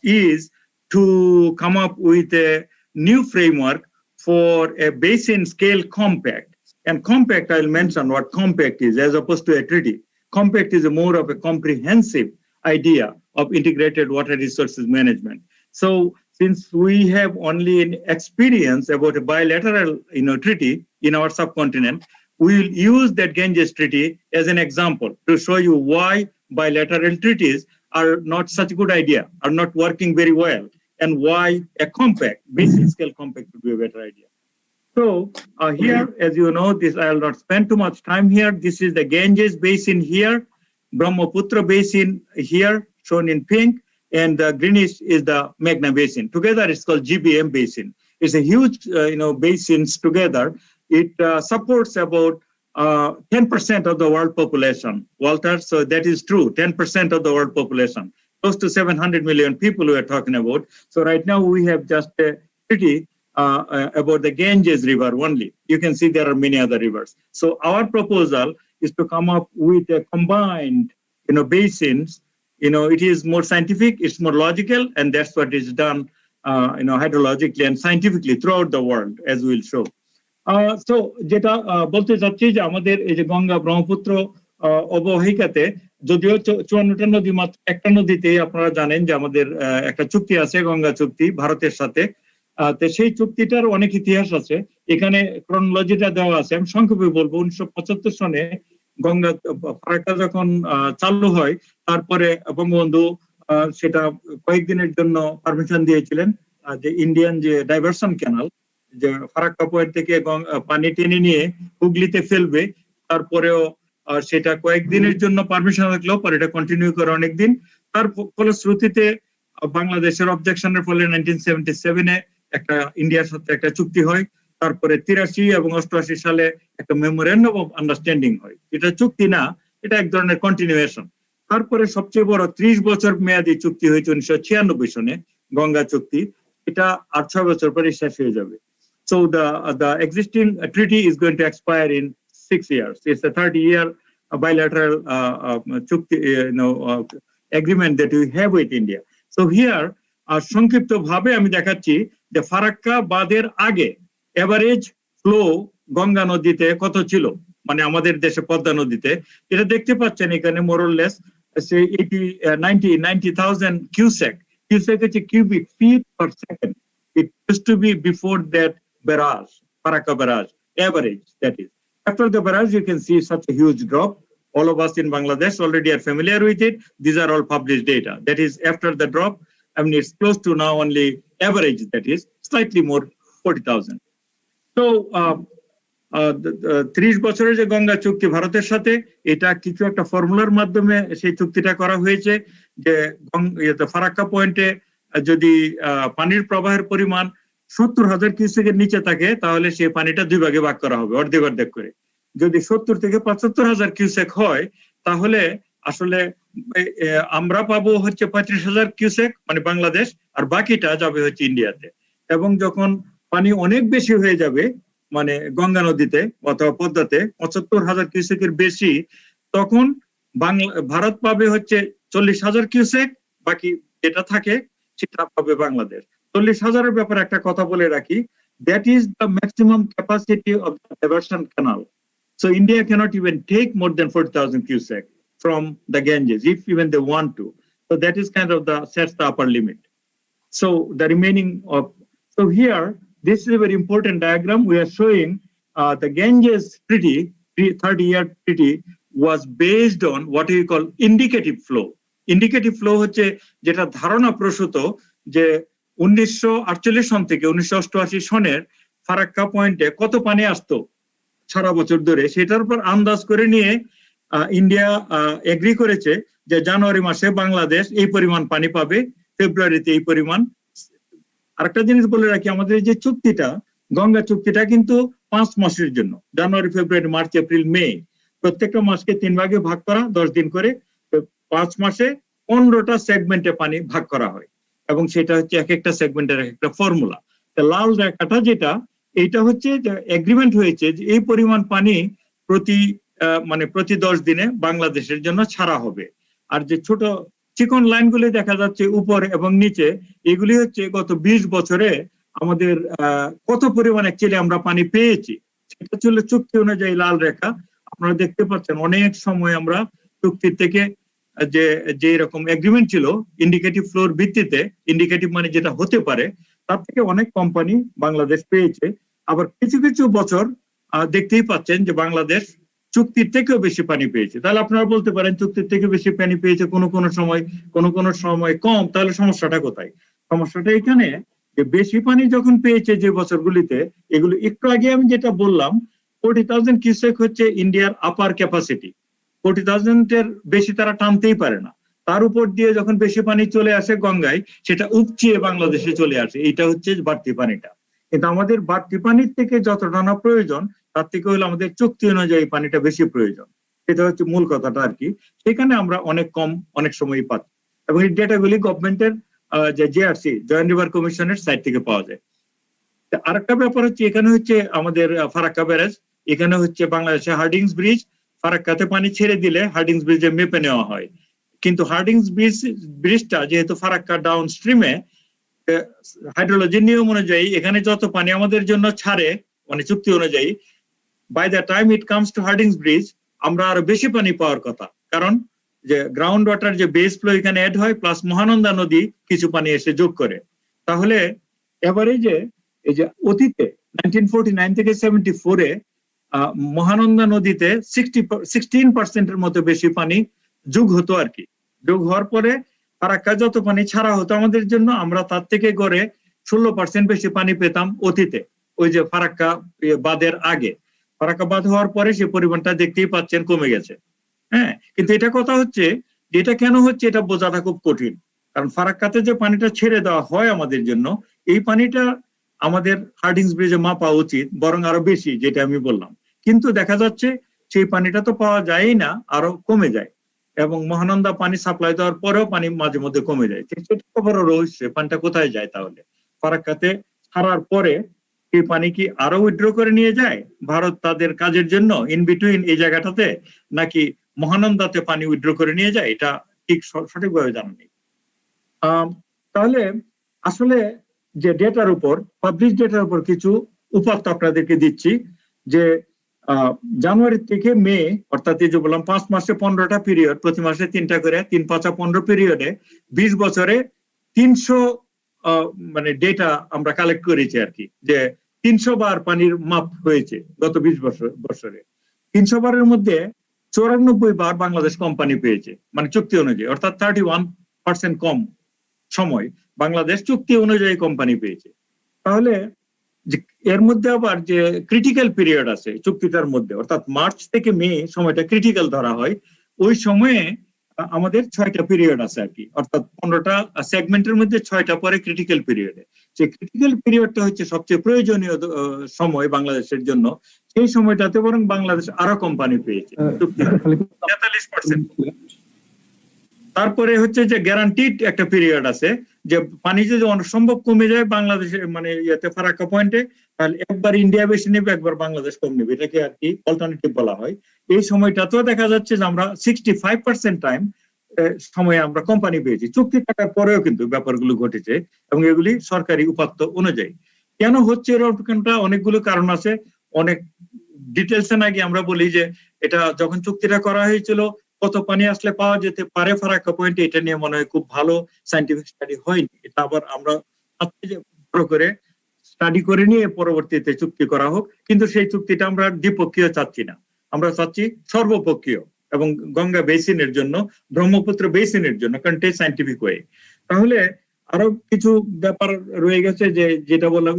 is to come up with a new framework for a basin scale compact, and compact, I'll mention what compact is as opposed to a treaty. Compact is more of a comprehensive idea of integrated water resources management. So since we have only an experience about a bilateral treaty in our subcontinent, we will use that Ganges Treaty as an example to show you why bilateral treaties are not such a good idea, are not working very well, and why a compact, basin scale compact would be a better idea. So here, as you know, this I will not spend too much time here. This is the Ganges Basin here. Brahmaputra basin here shown in pink, and the greenish is the Meghna basin. Together it's called GBM basin. It's a huge basins together. It supports about 10% of the world population, Walter. So that is true, 10% of the world population, close to 700 million people we are talking about. So right now we have just a treaty about the Ganges River only. You can see there are many other rivers. So our proposal is to come up with a combined, basins. It is more scientific, it's more logical, and that's what is done, hydrologically and scientifically throughout the world, as we'll show. So যেটা বলতে চাচ্ছি যে আমাদের এই যে গঙ্গা ব্রহ্মপুত্র অববাহিকাতে যদিও 54টা নদী মাত্র একটা নদীতে আপনারা জানেন যে আমাদের একটা চুক্তি আছে গঙ্গা চুক্তি ভারতের সাথে। তো সেই চুক্তিটার অনেক ইতিহাস আছে, এখানে ক্রোনোলজিটা দেওয়া আছে। আমি সংক্ষেপে বলবো 1975 সনে গঙ্গা ফারাক্কা যখন চালু হয়, তারপরে বঙ্গবন্ধু সেটা কয়েকদিনের জন্য পারমিশন দিয়েছিলেন যে ইন্ডিয়ান যে ডাইভারশন ক্যানাল, যে ফারাক্কা পয়েন্ট থেকে পানি টেনে নিয়ে হুগলিতে ফেলবে, তারপরেও সেটা কয়েকদিনের জন্য পারমিশন থাকলেও পরে এটা কন্টিনিউ করে অনেকদিন। তার ফলশ্রুতিতে বাংলাদেশের অবজেকশনের ফলে 1977-এ একটা ইন্ডিয়ার সাথে একটা চুক্তি হয়। তারপরে 83 এবং 88 সালে একটা মেমোরেন্ডাম অফ আন্ডারস্ট্যান্ডিং হয়। এটা চুক্তি না, এটা এক ধরনের কন্টিনিউয়েশন। তারপরে সবচেয়ে বড় 30 বছর মেয়াদী চুক্তি হয়েছে 1996 সনে, গঙ্গা চুক্তি। এটা 8-6 বছর পরে শেষ হয়ে যাবে। So the existing treaty is going to expire in 6 years. It's a 30-year bilateral chukti, agreement that we have with India. So here, সংক্ষিপ্ত ভাবে আমি দেখাচ্ছি যে ফারাক্কা বাঁধের আগে এভারেজ ফ্লো গঙ্গা নদীতে কত ছিল, মানে আমাদের দেশে পদ্মা নদীতে। এটা দেখতে পাচ্ছেন এখানে মোরলেস 90,000 cubic হচ্ছে cubic feet per second. It used to be before that barrage, Farakka barrage, average, that is. After the barrage, you can see such a huge drop. All of us in Bangladesh already are familiar with it. These are all published data. That is, after the drop, I mean, it's close to now only average, that is, slightly more, 40,000. So, 30 বছরের যে গঙ্গা চুক্তি ভারতের সাথে, এটা কিছু একটা ফর্মুলার মাধ্যমে সেই চুক্তিটা করা হয়েছে যে ফারাক্কা পয়েন্টে যদি পানির প্রবাহের পরিমাণ 70,000 কিউসেকের নিচে থাকে, তাহলে সেই পানিটা দুই ভাগে ভাগ করা হবে, অর্ধেক অর্ধেক করে। যদি 70 থেকে 75,000 কিউসেক হয়, তাহলে আসলে আমরা পাবো হচ্ছে 35,000 কিউসেক, মানে বাংলাদেশ, আর বাকিটা যাবে হচ্ছে ইন্ডিয়াতে। এবং যখন পানি অনেক বেশি হয়ে যাবে, মানে গঙ্গা নদীতে অথবা পদ্মাতে 75,000 কিউসেকের বেশি, তখন ভারত পাবে হচ্ছে 40,000 কিউসেক, বাকি যেটা থাকে সেটা পাবে বাংলাদেশ। 40,000-এর ব্যাপারে একটা কথা বলে রাখি, that is the maximum capacity of the diversion canal. So India cannot even take more than 40,000 cubic from the Ganges, if even they want to. So that is kind of sets the upper limit. So the remaining so here, this is a very important diagram. We are showing the Ganges treaty, 30-year treaty, was based on what we call indicative flow. Indicative flow হচ্ছে যেটা ধারণা প্রসূত যে 1948 সন থেকে 1988 সনের ফারাক্কা পয়েন্টে কত পানি আসতো সারা বছর ধরে, সেটার উপর আন্দাজ করে নিয়ে ইন্ডিয়া এগ্রি করেছে যে জানুয়ারি মাসে বাংলাদেশ এই পরিমাণ পানি পাবে, ফেব্রুয়ারিতে এই পরিমাণ। আরেকটা জিনিস বলে রাখি, আমাদের যে চুক্তিটা, গঙ্গা চুক্তিটা কিন্তু 5 মাসের জন্য, জানুয়ারি, ফেব্রুয়ারি, মার্চ, এপ্রিল, মে, প্রত্যেকটা মাসকে 3 ভাগে ভাগ করা, 10 দিন করে। 5 মাসে 15টা সেগমেন্টে পানি ভাগ করা হয়, এবং সেটা হচ্ছে এক একটা সেগমেন্টের একটা ফর্মুলা। লাল রেখাটা যেটা, এইটা হচ্ছে যে এগ্রিমেন্ট হয়েছে যে এই পরিমাণ পানি প্রতি 10 দিনে বাংলাদেশের জন্য ছাড়া হবে। আর যে ছোট চিকন লাইনগুলি দেখা যাচ্ছে উপরে এবং নিচে, এগুলি হচ্ছে গত 20 বছরে আমাদের কত পরিমাণ অ্যাকচুয়ালি আমরা পানি পেয়েছি, সেটা ছিল চুক্তি অনুযায়ী লাল রেখা। আপনারা দেখতে পাচ্ছেন অনেক সময় আমরা চুক্তির থেকে যে এরকম এগ্রিমেন্ট ছিল ইন্ডিকেটিভ ফ্লোর ভিত্তিতে, ইন্ডিকেটিভ মানে যেটা হতে পারে, তার থেকে অনেক কোম্পানি বাংলাদেশ পেয়েছে। আবার কিছু কিছু বছর দেখতেই পাচ্ছেন যে বাংলাদেশ চুক্তির থেকেও বেশি পানি পেয়েছে। তাহলে আপনারা বলতে পারেন চুক্তির থেকে বেশি পানি পেয়েছে কোনো সময় কম, তাহলে সমস্যাটা কোথায়? সমস্যাটা এখানে যে বেশি পানি যখন পেয়েছে যে বছরগুলিতে, এগুলো একটু আগে আমি যেটা বললাম 40,000 কিউসেক হচ্ছে ইন্ডিয়ার আপার ক্যাপাসিটি, 40,000-এর বেশি তারা টানতেই পারে না। তার উপর দিয়ে যখন বেশি পানি চলে আসে গঙ্গায়, সেটা উপচিয়ে বাংলাদেশে চলে আসে। এটা হচ্ছে বাড়তি পানিটা। কিন্তু আমাদের বাড়তি পানির থেকে যতটা না প্রয়োজন, তার থেকে হলো আমাদের চুক্তি অনুযায়ী পানিটা বেশি প্রয়োজন। এটা হচ্ছে মূল কথাটা আর কি। সেখানে আমরা অনেক কম অনেক সময় পাচ্ছি, এবং এই ডেটাগুলি গভর্নমেন্টের যে জেআরসি, জয়েন্ট রিভার কমিশনের সাইট থেকে পাওয়া যায়। আরেকটা ব্যাপার হচ্ছে, এখানে হচ্ছে আমাদের ফারাক্কা ব্যারেজ, এখানে হচ্ছে বাংলাদেশে হার্ডিংস ব্রিজ। ফারাক্কাতে পানি ছেড়ে দিলে হার্ডিংস ব্রিজে মেপে নেওয়া হয়, কিন্তু হার্ডিংস ব্রিজটা যেহেতু ফারাক্কা ডাউন স্ট্রিমে, হাইড্রোলজির নিয়ম অনুযায়ী এখানে যত পানি আমাদের জন্য ছাড়ে মানে চুক্তি অনুযায়ী, by the time it comes to Hardinge's bridge আমরা আরো বেশি পানি পাওয়ার কথা, কারণ যে গ্রাউন্ড ওয়াটার যে বেস ফ্লো এখানে অ্যাড হয়, প্লাস মহানন্দা নদী কিছু পানি এসে যোগ করে। তাহলে এভারেজে এই যে অতীতে 1949 থেকে 74-এ মহানন্দা নদীতে 16% মতো বেশি পানি যোগ হতো আর কি। যোগ হওয়ার পরে ফারাক্কা যত পানি ছাড়া হতো আমাদের জন্য, আমরা তার থেকে গড়ে 16% বেশি পানি পেতাম অতীতে, ওই যে ফারাক্কা বাঁধের আগে। ফারাক্কা বাঁধ হওয়ার পরে সে পরিমাণটা দেখতেই পাচ্ছেন কমে গেছে। হ্যাঁ, কিন্তু এটা কথা হচ্ছে যে এটা কেন হচ্ছে এটা বোঝাটা খুব কঠিন, কারণ ফারাক্কাতে যে পানিটা ছেড়ে দেওয়া হয় আমাদের জন্য, এই পানিটা আমাদের হার্ডিংস ব্রিজে মাপা উচিত, বরং আরো বেশি, যেটা আমি বললাম। কিন্তু দেখা যাচ্ছে সেই পানিটা তো পাওয়া যায়ই না, আরো কমে যায়, এবং মহানন্দা পানি সাপ্লাই দেওয়ার পরেও পানি মাঝে মধ্যে কমে যায়। সেটা বড় রহস্য, পানিটা কোথায় যায় তাহলে? ফারাক্কাতে ছাড়ার পরে এই পানি কি আরো উইথড্র করে নিয়ে যায় ভারত তাদের কাজের জন্য ইন বিটুইন এই জায়গাটাতে, নাকি মহানন্দাতে পানি উইথড্র করে নিয়ে যায়? এটা ঠিক সঠিকভাবে জানা নেই। তাহলে আসলে যে ডেটার উপর, পাবলিশ ডেটার উপর কিছু উপাত্ত আপনাদেরকে দিচ্ছি, যে জানুয়ারি থেকে মে, অর্থাৎ এই যে বললাম 5 মাসে 15টা পিরিয়ড, প্রতি মাসে 3টা করে, 3 5 15 পিরিয়ডে 20 বছরে 300 মানে ডেটা আমরা কালেক্ট করেছি আর কি, যে 300 বার পানির মাপ হয়েছে গত 20 বছরে। 300 বারের মধ্যে 94 বার বাংলাদেশ কোম্পানি পেয়েছে, মানে চুক্তি অনুযায়ী, অর্থাৎ 31% কম সময় বাংলাদেশ চুক্তি অনুযায়ী কোম্পানি পেয়েছে। তাহলে এর মধ্যে আবার যে ক্রিটিক্যাল পিরিয়ড আছে চুক্তিটার মধ্যে, অর্থাৎ মার্চ থেকে মে সময়টা ক্রিটিক্যাল ধরা হয়, ওই সময়ে আমাদের 6টা পিরিয়ড আছে আর কি, অর্থাৎ 15টা সেগমেন্টের মধ্যে 6টা পরে ক্রিটিক্যাল পিরিয়ডে। সেই ক্রিটিক্যাল পিরিয়ডটা হচ্ছে সবচেয়ে প্রয়োজনীয় সময় বাংলাদেশের জন্য। সেই সময়টাতে বরং বাংলাদেশ আরো কোম্পানি পেয়েছে, 43%। তারপরে হচ্ছে যে গ্যারান্টিড একটা পিরিয়ড আছে, যে পানি যদি অসম্ভব কমে যায় বাংলাদেশে, মানে ইয়াতে ফারাক্কা পয়েন্টে, তাহলে একবার ইন্ডিয়া বেশি নেবে, একবার বাংলাদেশ কম নেবে, এটাকে আর কি অল্টারনেটিভ বলা হয়। এই সময়টাতেও দেখা যাচ্ছে যে আমরা 65% টাইম সময়ে আমরা কোম্পানি পেয়েছি, চুক্তি থাকার পরেও কিন্তু ব্যাপারগুলো ঘটেছে, এবং এগুলি সরকারি উপাত্ত অনুযায়ী। কেন হচ্ছে এরকমটা? অনেকগুলো কারণ আছে, অনেক ডিটেলসে নাকি আমরা বলি যে এটা যখন চুক্তিটা করা হয়েছিল কত পানি আসলে পাওয়া যেতে পারে ফারাক্কা পয়েন্টে, এটা নিয়ে মনে হয় খুব ভালো সায়েন্টিফিক স্টাডি হয়নি। এটা আবার আমরা বড় করে স্টাডি করে নিয়ে পরবর্তীতে চুক্তি করা হোক, কিন্তু সেই চুক্তিটা আমরা দ্বিপক্ষীয় চাচ্ছি না, আমরা চাচ্ছি সর্বপক্ষীয়, এবং গঙ্গা বেসিনের জন্য, ব্রহ্মপুত্র বেসিনের জন্য, কন্টেন্ট সায়েন্টিফিক ওয়ে। তাহলে আরো কিছু ব্যাপার রয়ে গেছে, যে যেটা বললাম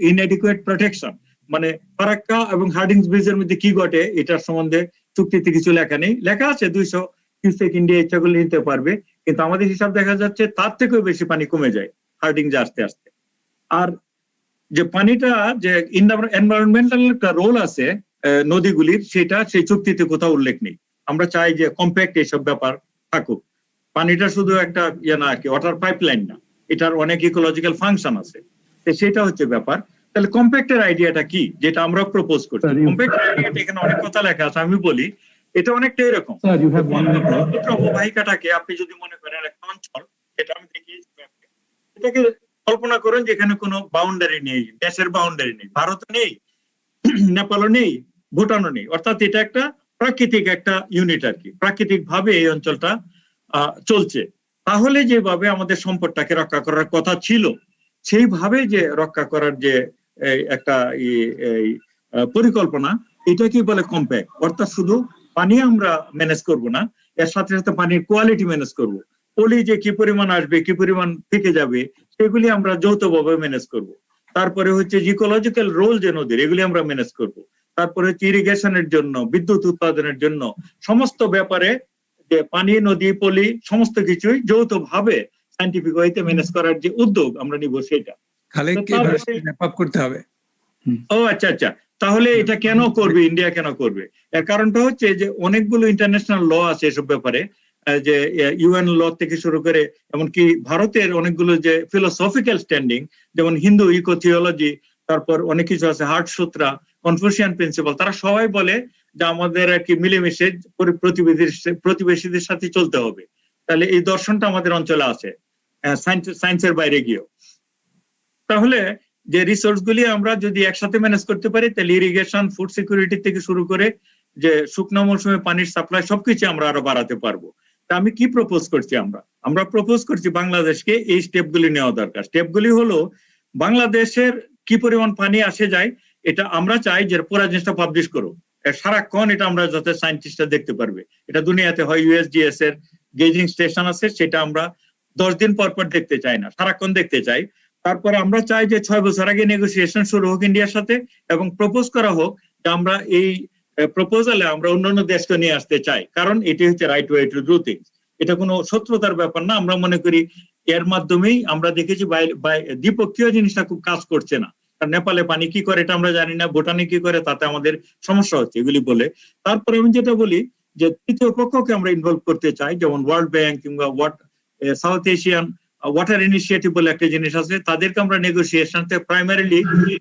ইনএডিকুয়েট প্রোটেকশন, মানে ফারাক্কা এবং হার্ডিংস ব্রিজের মধ্যে কি ঘটে এটার সম্বন্ধে চুক্তিতে কিছু লেখা নেই। লেখা আছে 200 কিউসেক ইন্ডিয়া ইচ্ছা করলে নিতে পারবে, কিন্তু আমাদের হিসাব দেখা যাচ্ছে তার থেকেও বেশি পানি কমে যায় হার্ডিংসে আসতে আসতে। আর যে পানিটা যে এনভায়রনমেন্টাল একটা রোল আছে নদীগুলির, সেটা সেই চুক্তিতে কোথাও উল্লেখ নেই। আমরা চাই যে কম্প্যাক্ট এইসব ব্যাপার থাকুক, পানিটা শুধু একটা ইয়ে না আর কি, ওয়াটার পাইপলাইন না, এটার অনেক ইকোলজিক্যাল ফাংশন আছে, সেটা হচ্ছে ব্যাপার। তাহলে কম্প্যাক্টের আইডিয়াটা কি, যেটা আমরা প্রপোজ করছি? কম্প্যাক্টের আইডিয়াটা এখানে অনেক কথা লেখা আছে, আমি বলি এটা অনেকটা এরকম। ব্রহ্মপুত্র অববাহিকাটাকে আপনি যদি মনে করেন একটা অঞ্চল, এটা আমি দেখিয়েছি, এটাকে কল্পনা করেন যেখানে কোনো বাউন্ডারি নেই, দেশের বাউন্ডারি নেই, ভারতও নেই, নেপালও নেই, ভুটানও নেই, অর্থাৎ এটা একটা প্রাকৃতিক একটা ইউনিট আর কি, প্রাকৃতিক ভাবে এই অঞ্চলটা চলছে। তাহলে যেভাবে আমাদের সম্পদটাকে রক্ষা করার কথা ছিল, সেইভাবে যে রক্ষা করার যে একটা পরিকল্পনা, এটা কি বলে কম্প্যাক্ট। অর্থাৎ শুধু পানি আমরা ম্যানেজ করব না, এর সাথে সাথে পানির কোয়ালিটি ম্যানেজ করব, পলি যে কি পরিমাণ আসবে, কি পরিমাণ থেকে যাবে, সেগুলি আমরা যৌথভাবে ম্যানেজ করব। তারপরে হচ্ছে ইকোলজিক্যাল রোল যে নদীর, এগুলি আমরা ম্যানেজ করব। তারপরে হচ্ছে ইরিগেশনের জন্য, বিদ্যুৎ উৎপাদনের জন্য, সমস্ত ব্যাপারে যে পানি, নদী, পলি সমস্ত কিছুই যৌথভাবে সায়েন্টিফিক ওয়েতে ম্যানেজ করার যে উদ্যোগ আমরা নিব সেটা। খালেককে র্যাপ আপ করতে হবে। ও আচ্ছা আচ্ছা, তাহলে এটা কেন করবে ইন্ডিয়া, কেন করবে? এর কারণটা হচ্ছে যে অনেকগুলো ইন্টারন্যাশনাল ল আছে এসব ব্যাপারে, যে ইউএন ল থেকে শুরু করে এমনকি ভারতের অনেকগুলো যে ফিলোসফিক্যাল স্ট্যান্ডিং, যেমন হিন্দু ইকো থিওলজি, তারপর অনেক কিছু আছে, হার্ট সূত্রা, কনফুসিয়ান প্রিন্সিপাল, তারা সবাই বলে যে আমাদের আর কি মিলেমিশে প্রতিবেশীদের সাথে চলতে হবে। তাহলে এই দর্শনটা আমাদের অঞ্চলে আছে সায়েন্সের বাইরে গিয়েও। তাহলে যে রিসোর্স গুলি আমরা যদি একসাথে ম্যানেজ করতে পারি, তাহলে ইরিগেশন, ফুড সিকিউরিটি থেকে শুরু করে যে শুকনো মৌসুমে পানির সাপ্লাই সবকিছু আমরা আরো বাড়াতে পারবো। তা আমি কি প্রপোজ করছি, আমরা প্রপোজ করছি বাংলাদেশকে এই স্টেপগুলি নেওয়া দরকার। স্টেপগুলি হলো বাংলাদেশের কি পরিমাণ পানি আসে যায়, এটা আমরা চাই যে পুরো জিনিসটা পাবলিশ করো, সারাক্ষণ এটা আমরা যাতে সায়েন্টিস্টরা দেখতে পারবে। এটা দুনিয়াতে হয় ইউএসজিএস এর গেজিং স্টেশন আছে, সেটা আমরা 10 দিন পর পর দেখতে চাই না, সারাক্ষণ দেখতে চাই। তারপরে আমরা চাই যে 6 বছর আগে নেগোসিয়েশন শুরু হোক ইন্ডিয়ার সাথে, এবং প্রপোজ করা হোক যে আমরা এই প্রপোজালে আমরা অন্যান্য দেশকে নিয়ে আসতে চাই, কারণ এটি হচ্ছে right way to do things. এটা কোনো শত্রুতার ব্যাপার না। আমরা মনে করি এর মাধ্যমেই আমরা দেখেছি দ্বিপক্ষীয় জিনিসটা খুব কাজ করছে না। নেপালে পানি কি করে এটা আমরা জানি না, ভুটানে কি করে তাতে আমাদের সমস্যা হচ্ছে এগুলি বলে। তারপরে আমি যেটা বলি যে তৃতীয় পক্ষকে আমরা ইনভলভ করতে চাই, যেমন ওয়ার্ল্ড ব্যাংক কিংবা সাউথ এশিয়ান ওয়াটার ইনিশিয়েটিভ বলে একটা জিনিস আছে, তাদেরকে আমরা নেগোসিয়েশনতে প্রাইমারিলি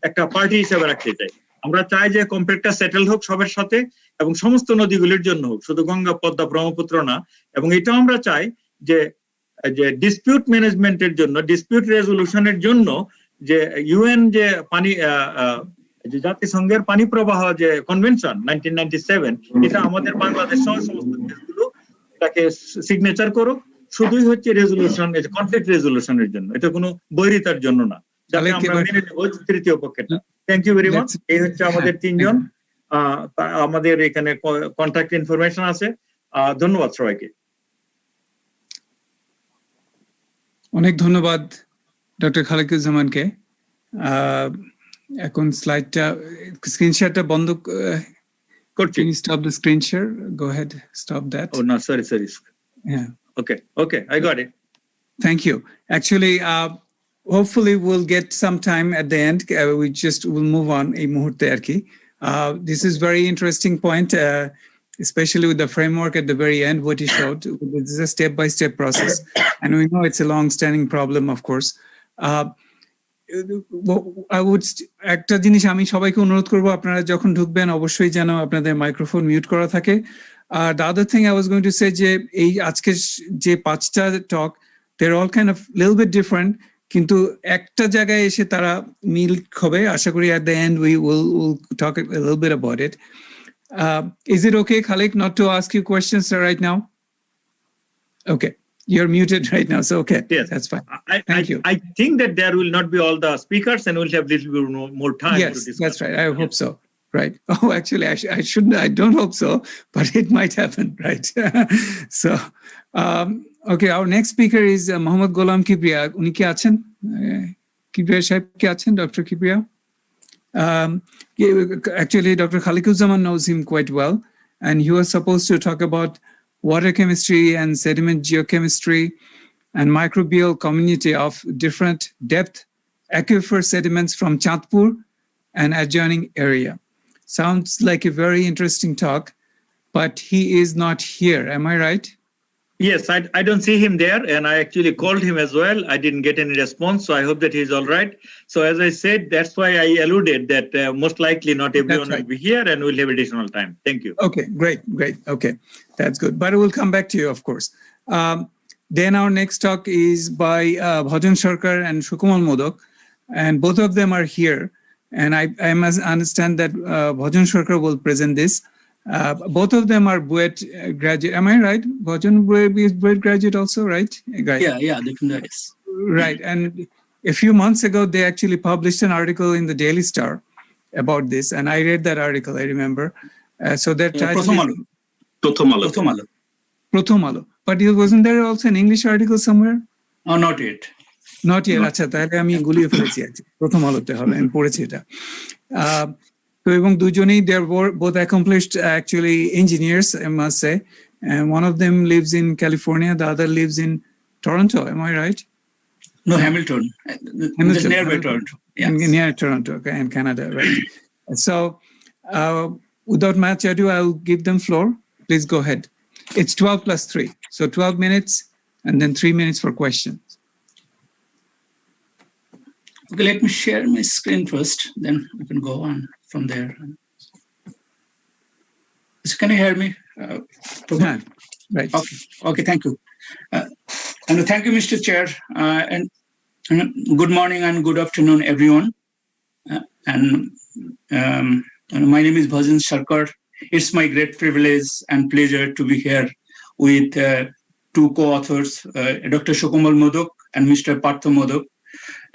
একটা পার্টি হিসেবে রাখতে চাই। আমরা চাই যে কমপ্লেক্টটা সেটেল হোক সবার সাথে, এবং সমস্ত নদীগুলির জন্য হোক, শুধু গঙ্গা, পদ্মা, ব্রহ্মপুত্র না। এবং এটাও আমরা চাই যে ডিসপিউট ম্যানেজমেন্টের জন্য, ডিসপিউট রেজলিউশনের জন্য যে ইউএন যে পানি যে জাতিসংঘের পানি প্রবাহ যে কনভেনশন 1997, এটা আমাদের বাংলাদেশ সহ সমস্ত দেশগুলো এটাকে সিগনেচার করুক, শুধুই হচ্ছে রেজলিউশন, কনফ্লিক্ট রেজলিউশনের জন্য, এটা কোনো বৈরিতার জন্য না, যাতে আমরা মেনে নেব তৃতীয় পক্ষেরটা। Thank you very much. এই হচ্ছে আমাদের 3 জন, আমাদের এখানে কন্ট্যাক্ট ইনফরমেশন আছে। ধন্যবাদ সবাইকে। অনেক ধন্যবাদ ডক্টর খালেকুজ্জামানকে। এখন স্লাইডটা, স্ক্রিন শেয়ারটা বন্ধ করছি। Stop the screen share, go ahead, stop that. ও না, sorry. Yeah. Okay, I got it. Thank you. Actually, hopefully we'll get some time at the end. We'll move on এই মুহূর্তে আর কি। This is very interesting point, especially with the framework at the very end, what he showed. This is a step-by-step process. And we know it's a long-standing problem, of course. I would একটা জিনিস আমি সবাইকে অনুরোধ করবো, আপনারা যখন ঢুকবেন অবশ্যই যেন আপনাদের মাইক্রোফোন মিউট করা থাকে। The other thing I was going to say যে এই আজকের যে 5টা talk, they're all kind of little bit different, কিন্তু একটা জায়গায় এসে তারা মিল হবে। আশা করি at the end we will talk a little bit about it. Is it okay, Khalik, not to ask you questions right now? Okay, you're muted right now, so okay. Yes, that's fine. Thank you. I think that there will not be all the speakers, and we'll have a little bit more time to discuss. Yes, that's right. I hope so. Right. Oh, actually, I shouldn't. I don't hope so, but it might happen. Right. So, okay. Our next speaker is Mohammad Ghulam Kibriya. Uni ki achen? Kibriya Sahib ki achen? Dr. Kibriya. Actually, Dr. Khalikuzaman knows him quite well, and he was supposed to talk about water chemistry and sediment geochemistry and microbial community of different depth aquifer sediments from Chandpur and adjoining area. Sounds like a very interesting talk, but he is not here. Am I right? Yes, I don't see him there, and I actually called him as well. I didn't get any response, so I hope that he's all right. So as I said, that's why I alluded that most likely not everyone will be here, and we'll have additional time. Thank you. Okay, great. Okay, that's good. But we'll come back to you, of course. Then our next talk is by Bhajan Sarkar and Sukumal Modok, and both of them are here. And I must understand that Bhajan Sarkar will present this. Both of them are BUET graduate. Am I right? Bhajan is BUET graduate also, right? Yeah, definitely. Right. And a few months ago, they actually published an article in the Daily Star about this. And I read that article, I remember. So their title Prothom Alo. But wasn't there also an English article somewhere? Oh, not yet. Not yet. আচ্ছা, তাহলে আমি গুলিয়ে ফেলেছি। প্রথম আলোতে হবে, আমি পড়েছি এটা। তো এবং দুজনেই they are both accomplished actually engineers, I must say. And one of them lives in California, the other lives in Toronto. Am I right? No, Hamilton. Just nearby Toronto. Yes. Near Toronto, okay, in Canada, right? So, without much ado, I'll give them floor. Please go ahead. It's 12 plus 3, so 12 minutes, and then 3 minutes for questions. Okay, let me share my screen first, then we can go on from there. So can you hear me? Yeah, right. Okay, thank you. And thank you, Mr. Chair. And good morning and good afternoon, everyone. And my name is Bhajan Sarkar. It's my great privilege and pleasure to be here with two co-authors, Dr. Shokomal Modok and Mr. Partho Modok,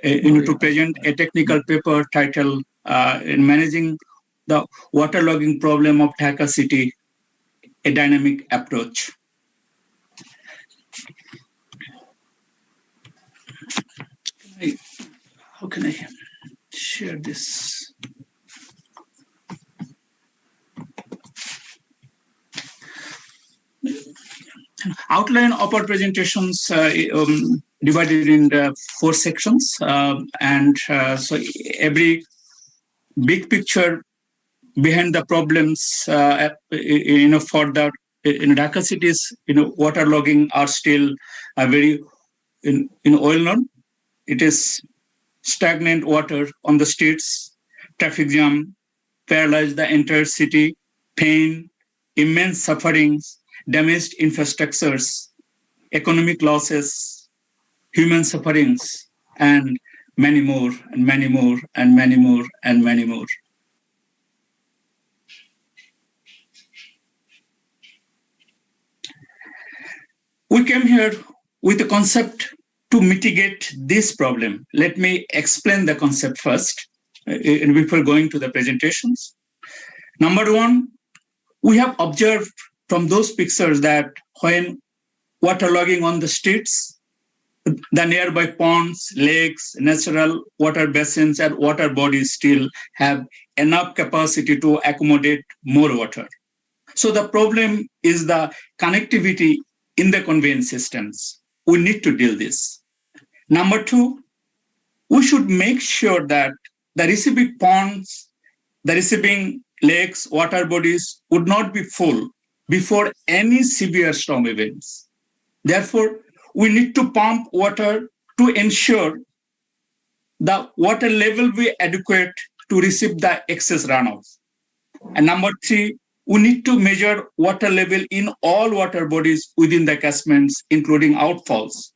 to present a technical paper titled in Managing the Waterlogging Problem of Dhaka City, a Dynamic Approach. How can I share this? Outline of our presentations divided in 4 sections, and so every big picture behind the problems, for the Dhaka cities, waterlogging are still very well known. It is stagnant water on the streets, traffic jam, paralyze the entire city, pain, immense sufferings, damaged infrastructures, economic losses, human sufferings, and many more, and many more, and many more, and many more. We came here with a concept to mitigate this problem. Let me explain the concept first before going to the presentations. Number one, we have observed from those pictures that when waterlogging on the streets, the nearby ponds, lakes, natural water basins, and water bodies still have enough capacity to accommodate more water. So the problem is the connectivity in the conveyance systems. We need to deal this. Number two, we should make sure that the receiving ponds, the receiving lakes, water bodies would not be full before any severe storm events. Therefore, we need to pump water to ensure the water level be adequate to receive the excess runoff. And number three, we need to measure water level in all water bodies within the catchments, including outfalls.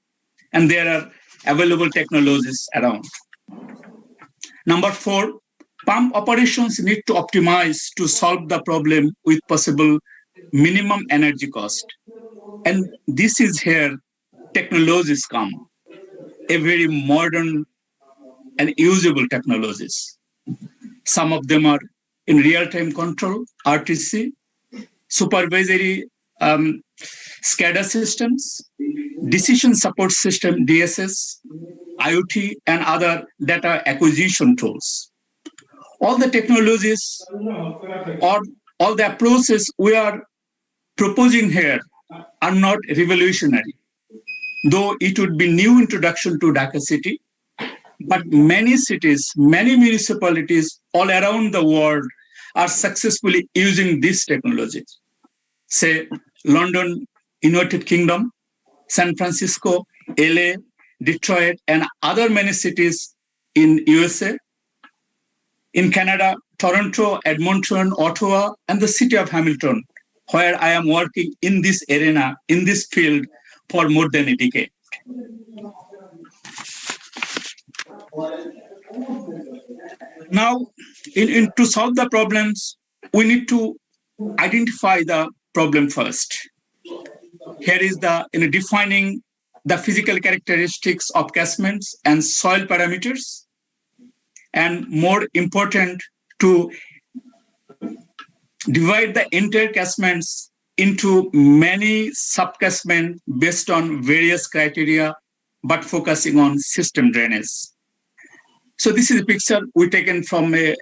And there are available technologies around. Number four, pump operations need to optimize to solve the problem with possible minimum energy cost. And this is here technologies come, a very modern and usable technologies. Some of them are in real-time control, RTC, supervisory SCADA systems, decision support system, DSS, IoT, and other data acquisition tools. All the technologies or all the approaches we are proposing here are not revolutionary, though it would be new introduction to Dhaka city. But many cities, many municipalities all around the world are successfully using this technology. Say London, United Kingdom, San Francisco, LA, Detroit, and other many cities in USA. In Canada, Toronto, Edmonton, Ottawa, and the city of Hamilton, where I am working in this arena, in this field for more than a decade. Now, to solve the problems, we need to identify the problem first. Here is defining the physical characteristics of catchments and soil parameters, and more important, to divide the entire catchments into many sub-catchments based on various criteria, but focusing on system drainage. So this is a picture we taken from a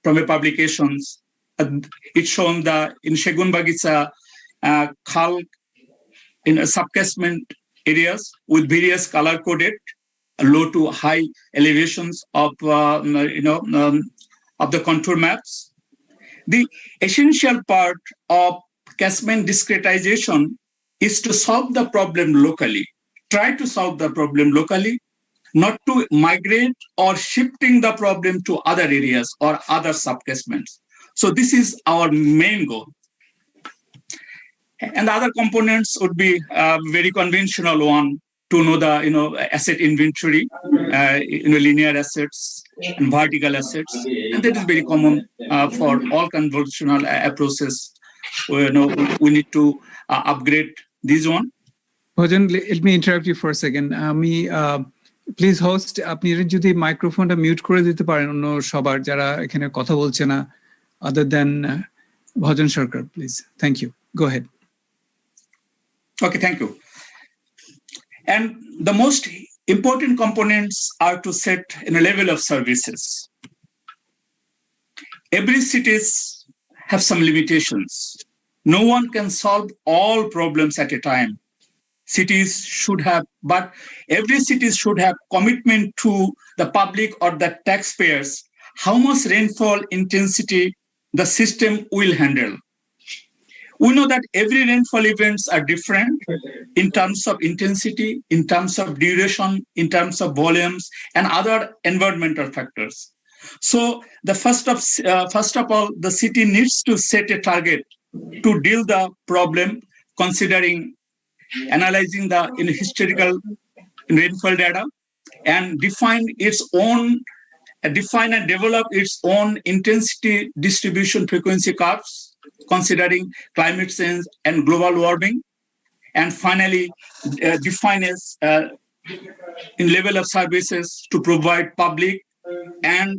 publications. It's shown in Shegun Bagitsa khal in subcasement areas with various color coded low to high elevations of of the contour maps. The essential part of catchment discretization is to solve the problem locally. Try to solve the problem locally, not to migrate or shifting the problem to other areas or other subcatchments. So this is our main goal. And the other components would be very conventional one, to know the asset inventory, linear assets and vertical assets, and that is very common for all conventional approaches. We need to upgrade this one. Bhajan, let me interrupt you for a second. Please host, আপনি যদি মাইক্রোফোনটা mute করে দিতে পারেন অন্য সবার যারা এখানে কথা বলছে না, other than Bhajan Sarkar, please. Thank you. Go ahead. Okay, thank you. And the most important components are to set in a level of services. Every cities have some limitations. No one can solve all problems at a time. Cities should have, but every city should have commitment to the public or the taxpayers, how much rainfall intensity the system will handle. We know that every rainfall events are different in terms of intensity, in terms of duration, in terms of volumes, and other environmental factors. So the first of all, the city needs to set a target to deal the problem, considering analyzing the historical rainfall data, and define and develop its own intensity distribution frequency curves, considering climate change and global warming, and finally define as in level of services to provide public and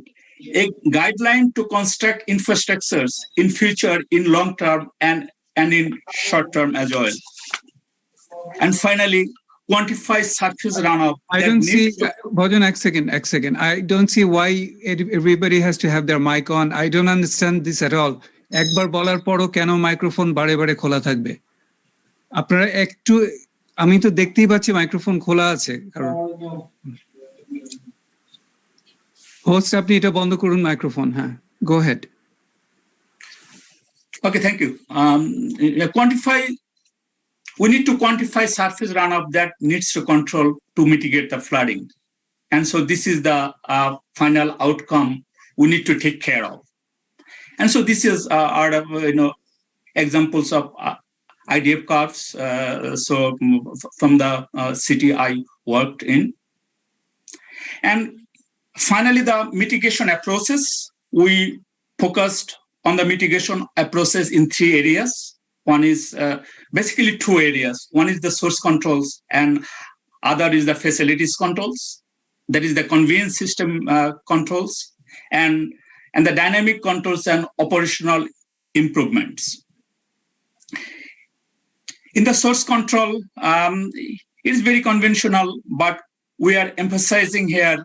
a guideline to construct infrastructures in future, in long term and in short term as well. And finally, quantify surface runoff. I don't see, Bhajan, a second. I don't see why everybody has to have their mic on. I don't understand this at all. একবার বলার পরও কেন microphone বারে বারে খোলা থাকবে? আপনারা একটু, আমি তো দেখতেই পাচ্ছি মাইক্রোফোন খোলা আছে। কারণ হোস্ট, আপনি এটা বন্ধ করুন মাইক্রোফোন। হ্যাঁ, go ahead. Okay, thank you. We need to quantify surface runoff that needs to control to mitigate the flooding. And so this is the final outcome we need to take care of. And so this is examples of IDF curves. So from the city I worked in. And finally, the mitigation approaches. We focused on the mitigation approaches in 3 areas. One is basically 2 areas. One is the source controls and other is the facilities controls. That is the conveyance system controls and the dynamic controls and operational improvements. In the source control, it is very conventional, but we are emphasizing here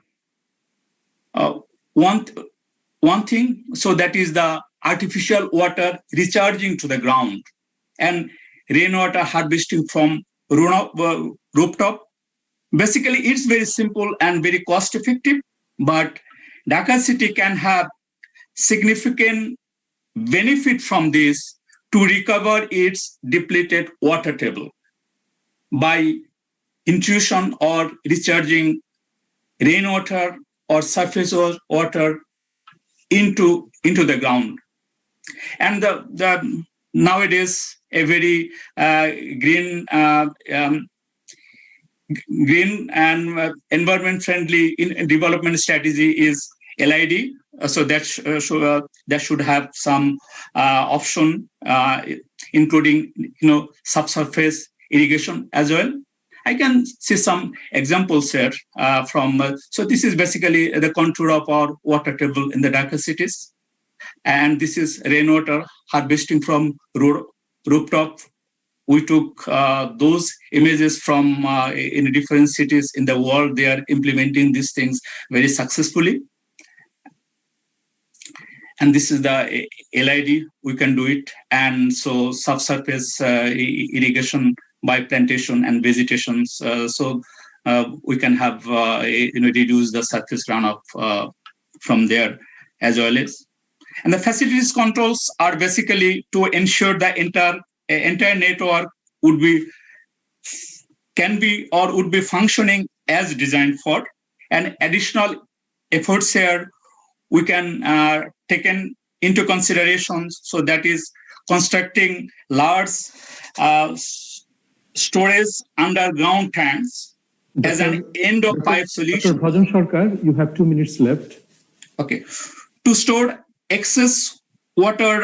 one thing. So that is the artificial water recharging to the ground and rainwater harvesting from rooftop. Basically, it's very simple and very cost effective, but Dhaka city can have significant benefit from this to recover its depleted water table by infusion or recharging rainwater or surface water into the ground. And the nowadays a very green and environment friendly development strategy is LID. So that should have some option, including subsurface irrigation as well. I can see some examples here from. So this is basically the contour of our water table in the Dhaka cities, and this is rainwater harvesting from rooftop. We took those images from in different cities in the world. They are implementing these things very successfully. and this is the LID, we can do it. And so subsurface irrigation by plantation and vegetations, we can have reduce the surface runoff from there as well as. And the facilities controls are basically to ensure the entire network would be functioning as designed for. And additional efforts here we can take into considerations. So that is constructing large storage underground tanks as an end-of-pipe solution. Dr. Bhajan Sarkar, you have 2 minutes left. Okay, to store excess water,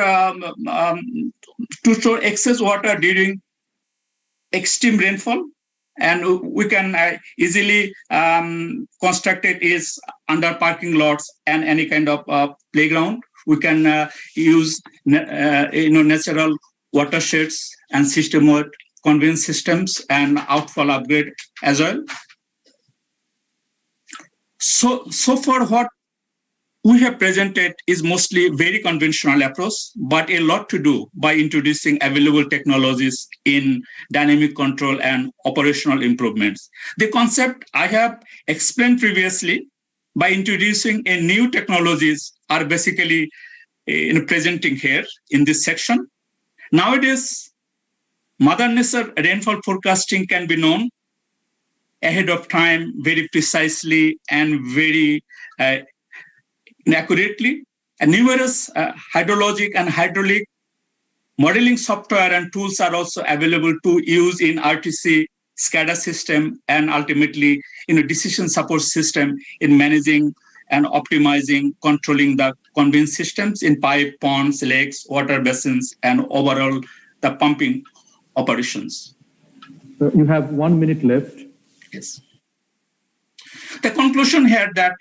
during extreme rainfall, and we can easily construct it is under parking lots and any kind of playground. We can use natural watersheds and system-wide conveyance systems and outfall upgrade as well. So far what we have presented is mostly very conventional approach, but a lot to do by introducing available technologies in dynamic control and operational improvements. The concept I have explained previously by introducing a new technologies are basically presenting here in this section. Nowadays, Mother Nature rainfall forecasting can be known ahead of time very precisely and very accurately, and numerous hydrologic and hydraulic modeling software and tools are also available to use in RTC, SCADA system, and ultimately decision support system in managing and optimizing, controlling the conveyance systems in pipe, ponds, lakes, water basins, and overall the pumping operations. You have 1 minute left. Yes. The conclusion here that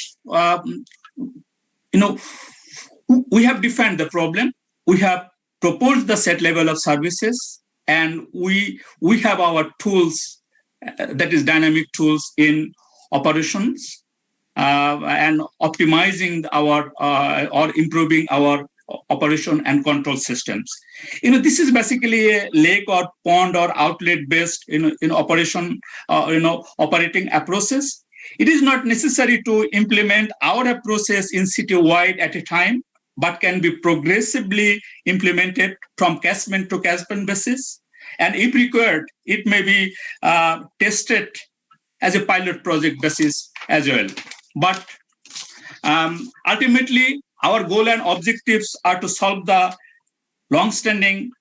we have defined the problem, we have proposed the set level of services, and we have our tools, that is dynamic tools in operations and optimizing our or improving our operation and control systems. This is basically a lake or pond or outlet based in operation, operating approaches. It is not necessary to implement our approaches in city-wide at a time, but can be progressively implemented from catchment to catchment basis. And if required, it may be tested as a pilot project basis as well. But ultimately, our goal and objectives are to solve the long-standing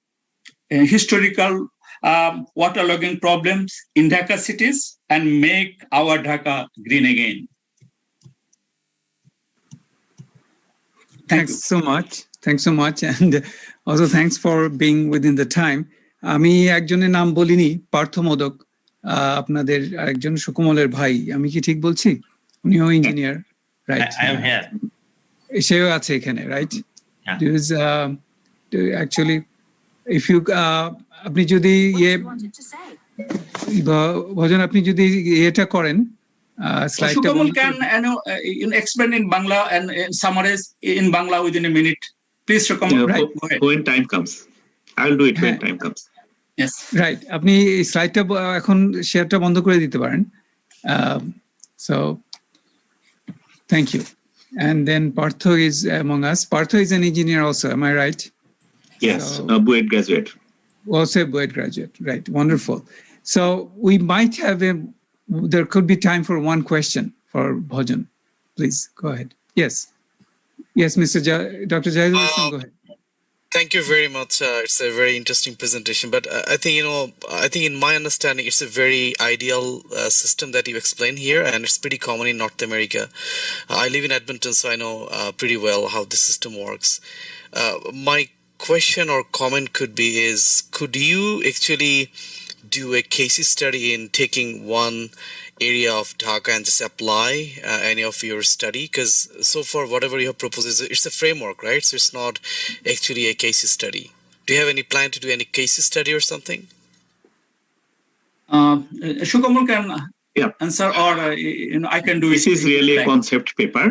historical waterlogging problems in Dhaka cities and make our Dhaka green again. Thanks so much. Thanks so much. And also thanks for being within the time. আমি একজনের নাম বলিনি, পার্থ মোদক, আপনাদের আরেকজন সুকুমলের ভাই, আমি কি ঠিক বলছি? উনিও engineer, right? I am here. সেও আছে এখানে, রাইট? Actually, if you আপনি যদি ভজন আপনি যদি এটা করেন Sukamal can explain in Bangla and summarize in Bangla within a minute. Please, Sukamal, go ahead. When time comes, I will do it when time comes. Yes, right. আপনি স্লাইডটা এখন শেয়ারটা বন্ধ করে দিতে পারেন. So, thank you. And then Partho is among us. Partho is an engineer also. Am I right? Yes, a BUET graduate. Also a BUET graduate, right? Wonderful. So we might have there could be time for one question for Bhajan. Please go ahead. Yes, Mr. Dr. Jayadul Islam, go ahead. Thank you very much. It's a very interesting presentation. But I think in my understanding, it's a very ideal system that you explained here, and it's pretty common in North America. I live in Edmonton, so I know pretty well how the system works. My question or comment could you actually do a case study in taking one area of Dhaka and just apply any of your study? Because so far, whatever you have proposed, it's a framework, right? So it's not actually a case study. Do you have any plan to do any case study or something? Sukamal can answer, or I can do it. This is really a concept paper.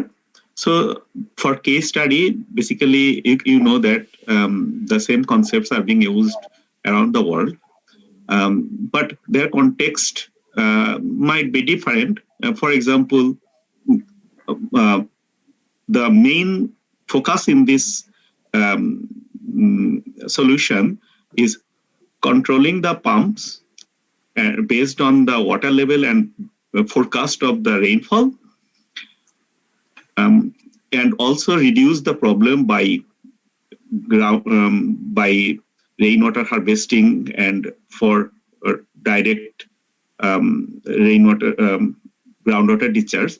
So for case study, basically, you know that the same concepts are being used around the world, but their context might be different. For example, the main focus in this solution is controlling the pumps based on the water level and forecast of the rainfall, and also reduce the problem by rainwater harvesting and for direct rainwater groundwater recharge.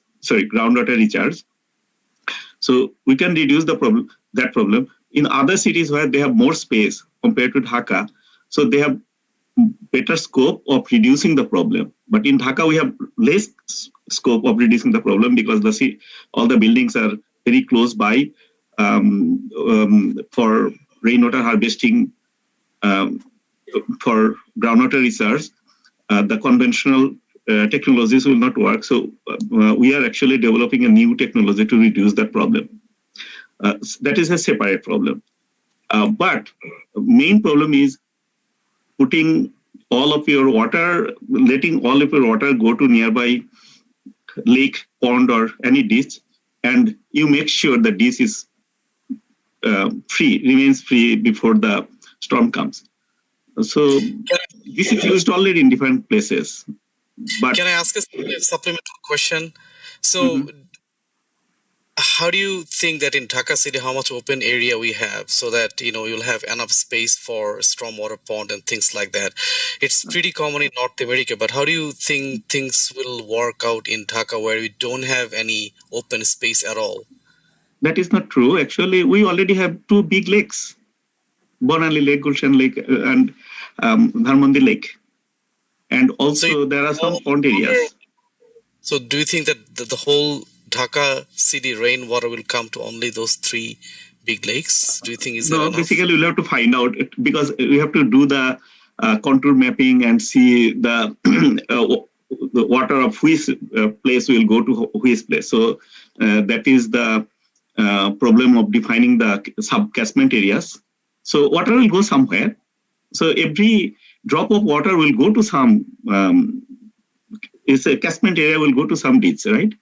So we can reduce the problem. In other cities where they have more space compared to Dhaka, so they have better scope of reducing the problem. But in Dhaka, we have less scope of reducing the problem because all the buildings are very close by for rainwater harvesting, for groundwater recharge. The conventional technologies will not work. So we are actually developing a new technology to reduce that problem. That is a separate problem. But main problem is putting all of your water, letting all of your water go to nearby lake, pond, or any ditch, and you make sure the ditch is remains free before the storm comes. So this is used already in different places. But can I ask a supplemental question? So how do you think that in Dhaka city, how much open area we have so that, you'll have enough space for stormwater pond and things like that? It's pretty common in North America, but how do you think things will work out in Dhaka where we don't have any open space at all? That is not true. Actually, we already have two big lakes, Bonali Lake, Gulshan Lake, and Dharmandi Lake. And also there are some pond areas. So do you think that the whole Dhaka city rainwater will come to only those three big lakes? Do you think is enough? Basically we'll have to find out because we have to do the contour mapping and see the water of which place will go to which place. So that is the problem of defining the sub-catchment areas. So water will go somewhere. So every drop of water will go to some, it's a catchment area will go to some ditch, right?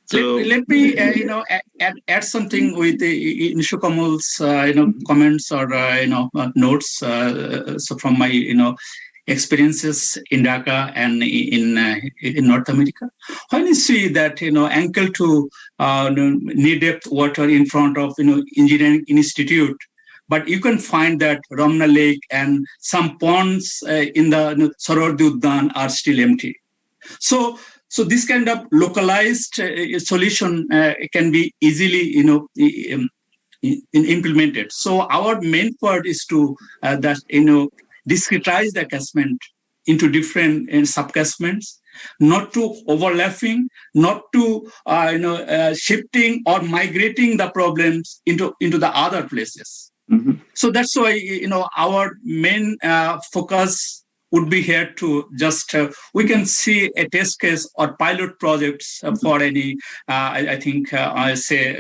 So let me add something with Nishu Kamal's comments or notes. So from my experiences in Dhaka and in North America, when you see that ankle to knee depth water in front of engineering institute, but you can find that Ramna Lake and some ponds in the Sarordi Uddan are still empty. So this kind of localized solution can be easily, implemented. So our main part is to discretize the catchment into different sub-catchments, not to overlapping, not to shifting or migrating the problems into the other places. Mm-hmm. So that's why our main focus would be here to just we can see a test case or pilot projects for any I think I say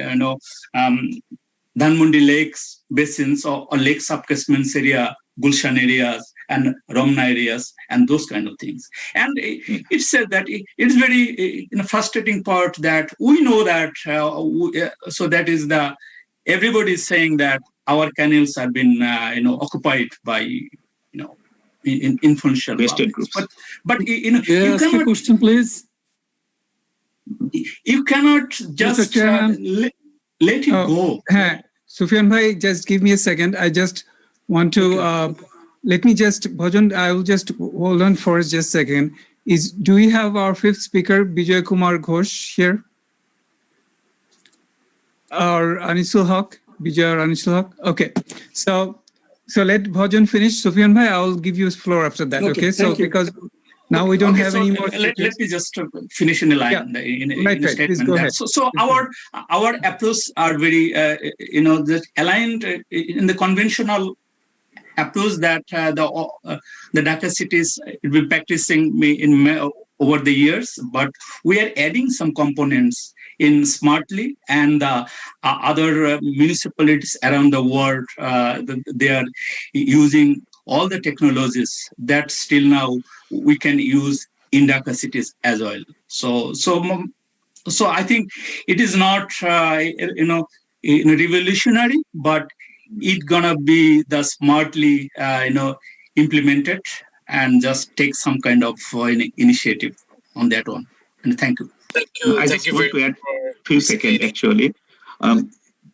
Dhanmundi lakes basins or lake subcatchments area, Gulshan areas and Ramna areas and those kind of things. And it said that it's very frustrating part that we know that so that is everybody is saying that our canals have been occupied by influential groups. But you ask cannot, a question, please. You cannot just let it go. Sufyan bhai, just give me a second. I just want to let me just Bhajan. I will just hold on for just a second. Do we have our fifth speaker, Bijay Kumar Ghosh, here? Or Anisul Haq, Bijay or Anisul Haq? Okay, so let Bhajan finish. Sufyan bhai, I will give you floor after that. Okay, so because now we don't have any more. Let me just finish in a line in a statement. Please go ahead. So our approach are very aligned in the conventional approach that the Dhaka cities will be practicing in over the years, but we are adding some components in Smartly, and other municipalities around the world, they are using all the technologies that still now we can use in Dhaka cities as well. So I think it is not revolutionary, but it's gonna be the smartly implemented and just take some kind of initiative on that one. And thank you. Thank you. I Thank just you want very to add a few seconds actually.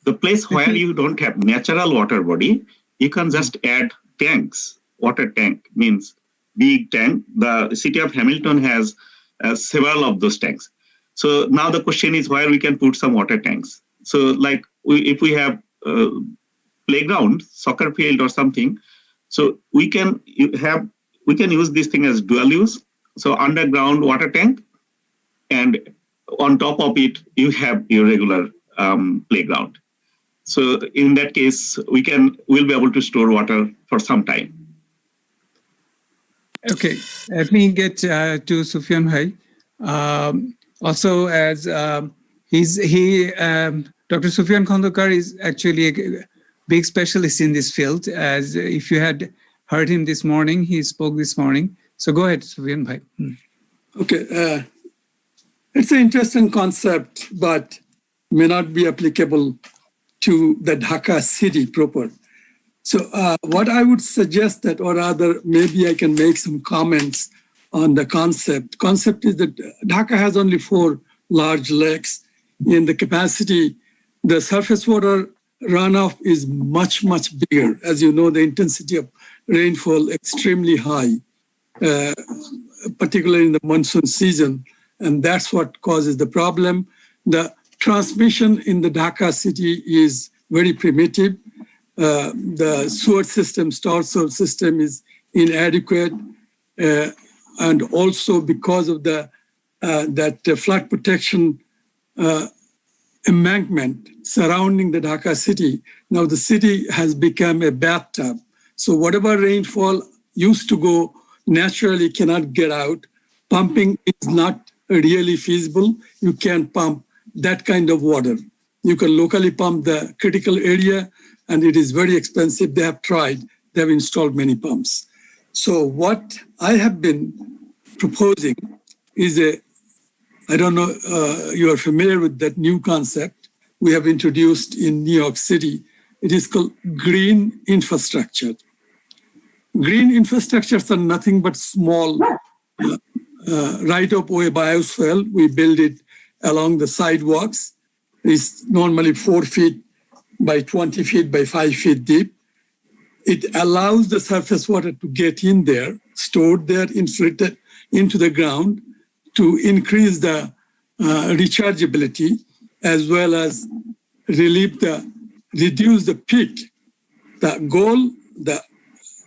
The place where you don't have natural water body, you can just add tanks. Water tank means big tank. The city of Hamilton has several of those tanks. So now the question is where we can put some water tanks. So like if we have playground, soccer field or something, so we can use this thing as dual use. So underground water tank, and on top of it, you have your regular playground. So in that case, we'll be able to store water for some time. Okay, let me get to Sufyan Bhai. Also, as Dr. Sufyan Khandekar is actually a big specialist in this field. As if you had heard him this morning, he spoke this morning. So go ahead, Sufyan Bhai. Okay, it's an interesting concept, but may not be applicable to the Dhaka city proper. So what I would suggest that, or rather, maybe I can make some comments on the concept. Concept is that Dhaka has only 4 large lakes. In the capacity, the surface water runoff is much, much bigger. As you know, the intensity of rainfall extremely high, particularly in the monsoon season. And that's what causes the problem. The transmission in the Dhaka city is very primitive. The sewer system, storm sewer system is inadequate. And also because of that flood protection embankment surrounding the Dhaka city, now the city has become a bathtub. So whatever rainfall used to go naturally cannot get out. Pumping is not really feasible. You can't pump that kind of water. You can locally pump the critical area, and it is very expensive. They have tried. They have installed many pumps. So what I have been proposing is I don't know, you are familiar with that new concept we have introduced in New York City. It is called green infrastructure. Green infrastructures are nothing but small right-of-way biofuel. We build it along the sidewalks. It's normally 4 feet by 20 feet by 5 feet deep. It allows the surface water to get in there, stored there, infiltrated into the ground to increase the rechargeability, as well as reduce the peak. The goal, the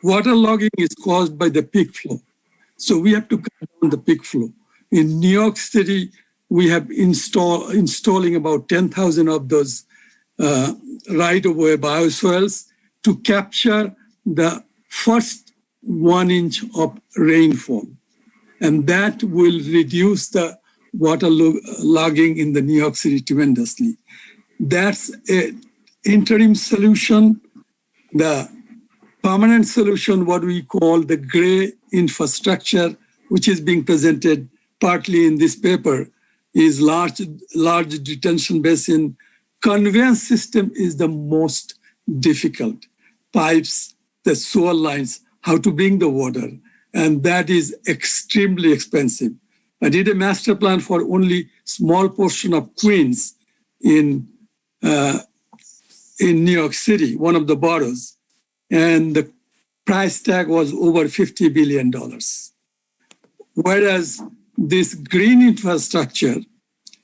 waterlogging is caused by the peak flow. So we have to cut down the peak flow. In New York City, we have installing about 10,000 of those right-of-way biofuels to capture the first 1 inch of rainfall. And that will reduce the water logging in the New York City tremendously. That's an interim solution. The permanent solution, what we call the gray infrastructure, which is being presented partly in this paper, is large detention basin. Conveyance system is the most difficult. Pipes, the sewer lines, how to bring the water. And that is extremely expensive. I did a master plan for only small portion of Queens in New York City, one of the boroughs. And the price tag was over $50 billion. Whereas this green infrastructure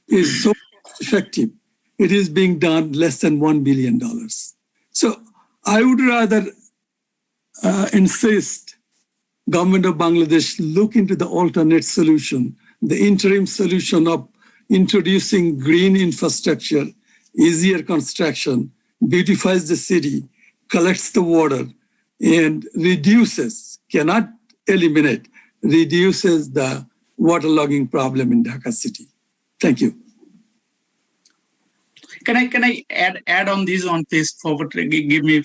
is so effective, it is being done less than $1 billion. So I would rather insist government of Bangladesh look into the alternate solution, the interim solution of introducing green infrastructure, easier construction, beautifies the city, collects the water, and reduces, cannot eliminate, reduces the waterlogging problem in Dhaka city. Thank you. Can I add on this on please forward? Give me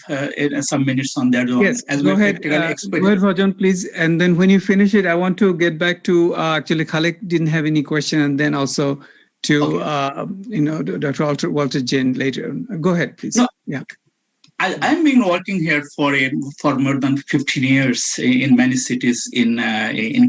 some minutes on that one. Yes, go ahead. Go ahead, Vajan, please. And then when you finish it, I want to get back to actually Khalek didn't have any question, and then also to Dr. Walter Jain later. Go ahead, please. No, yeah. I've been working here for more than 15 years in many cities in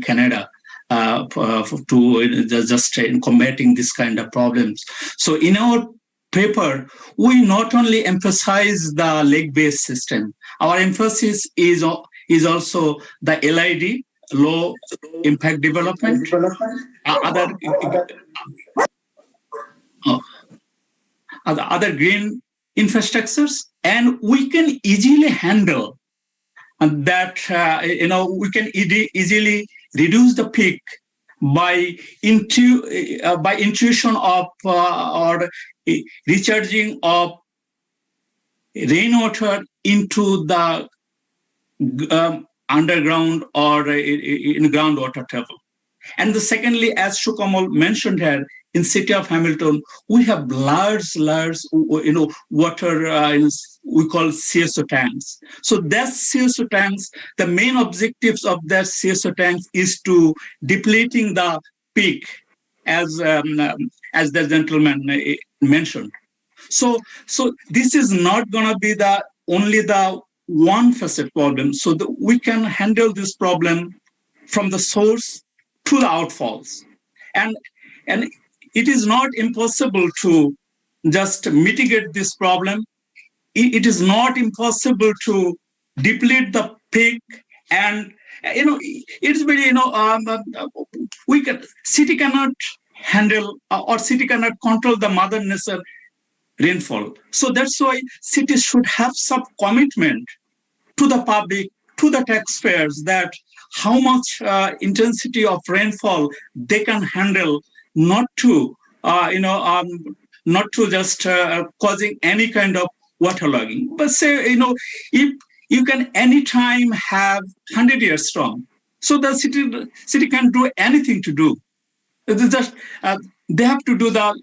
Canada. To just in combating this kind of problems. So in our paper, we not only emphasize the lake-based system. Our emphasis is also the LID, low impact development, other green infrastructures, and we can easily handle that. We can easily reduce the peak by intuition of or recharging of rainwater into the underground or in groundwater table. And secondly, as Shukamal mentioned here, in city of Hamilton, we have large, water, we call CSO tanks. So that CSO tanks, the main objectives of that CSO tanks is to depleting the peak, as the gentleman mentioned. So this is not going to be only the one facet problem. So we can handle this problem from the source to the outfalls, and it is not impossible to just mitigate this problem. It is not impossible to deplete the peak, and it's very city cannot handle or city cannot control the mother nature rainfall. So that's why cities should have some commitment to the public, to the taxpayers, that how much intensity of rainfall they can handle, not to just causing any kind of waterlogging. But say, if you can anytime have 100 years storm, so the city can do anything to do. Just they have to do the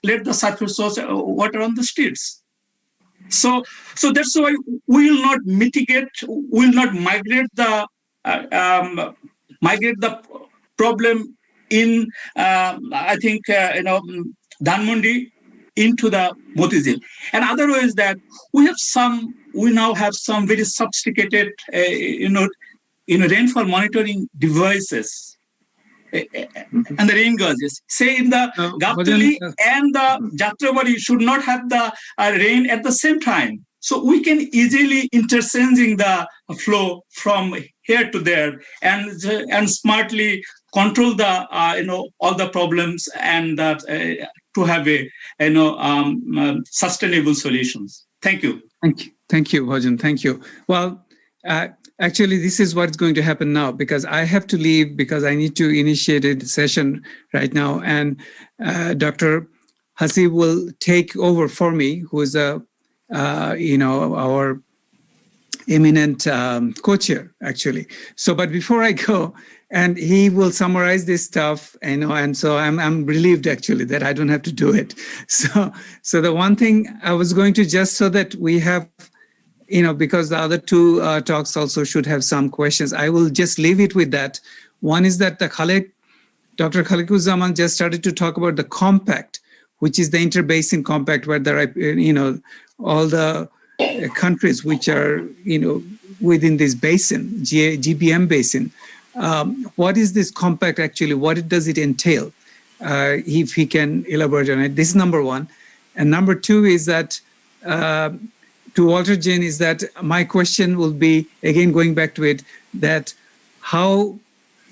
let the surface water on the streets. So that's why we will not mitigate, we will not migrate the problem in I think Dhanmondi into the Motizil. And other way is that we now have some very sophisticated rainfall monitoring devices. And the rain gauges, say in the Gaptali and the Jatrabari should not have the rain at the same time. So we can easily interchanging the flow from here to there and smartly control the all the problems and to have a sustainable solutions. Thank you. Thank you, Bhajan. Thank you. Well. Actually, this is what's going to happen now, because I have to leave because I need to initiate a session right now. And Dr. Hasib will take over for me, who is our eminent co-chair, actually. So, but before I go, and he will summarize this stuff, and so I'm relieved actually that I don't have to do it. So the one thing I was going to, just so that we have, because the other two talks also should have some questions, I will just leave it with that. One is that Dr. Khaliquzzaman just started to talk about the compact, which is the interbasin compact, where there are, all the countries which are, within this basin, GBM basin. What is this compact actually? What does it entail? If he can elaborate on it. This is number one. And number two is that, to Walter Jain, is that my question will be, again, going back to it, that how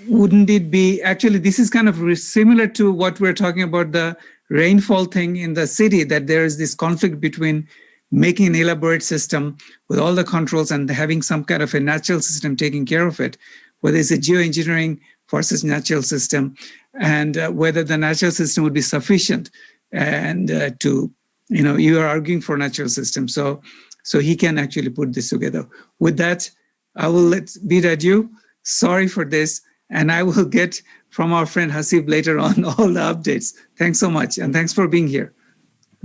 wouldn't it be, actually, this is kind of similar to what we're talking about, the rainfall thing in the city, that there is this conflict between making an elaborate system with all the controls and having some kind of a natural system taking care of it, whether it's a geoengineering versus natural system, and whether the natural system would be sufficient. And you are arguing for natural system. So he can actually put this together. With that, I will bid adieu. Sorry for this. and I will get from our friend Hasib later on all the updates. Thanks so much, and thanks for being here.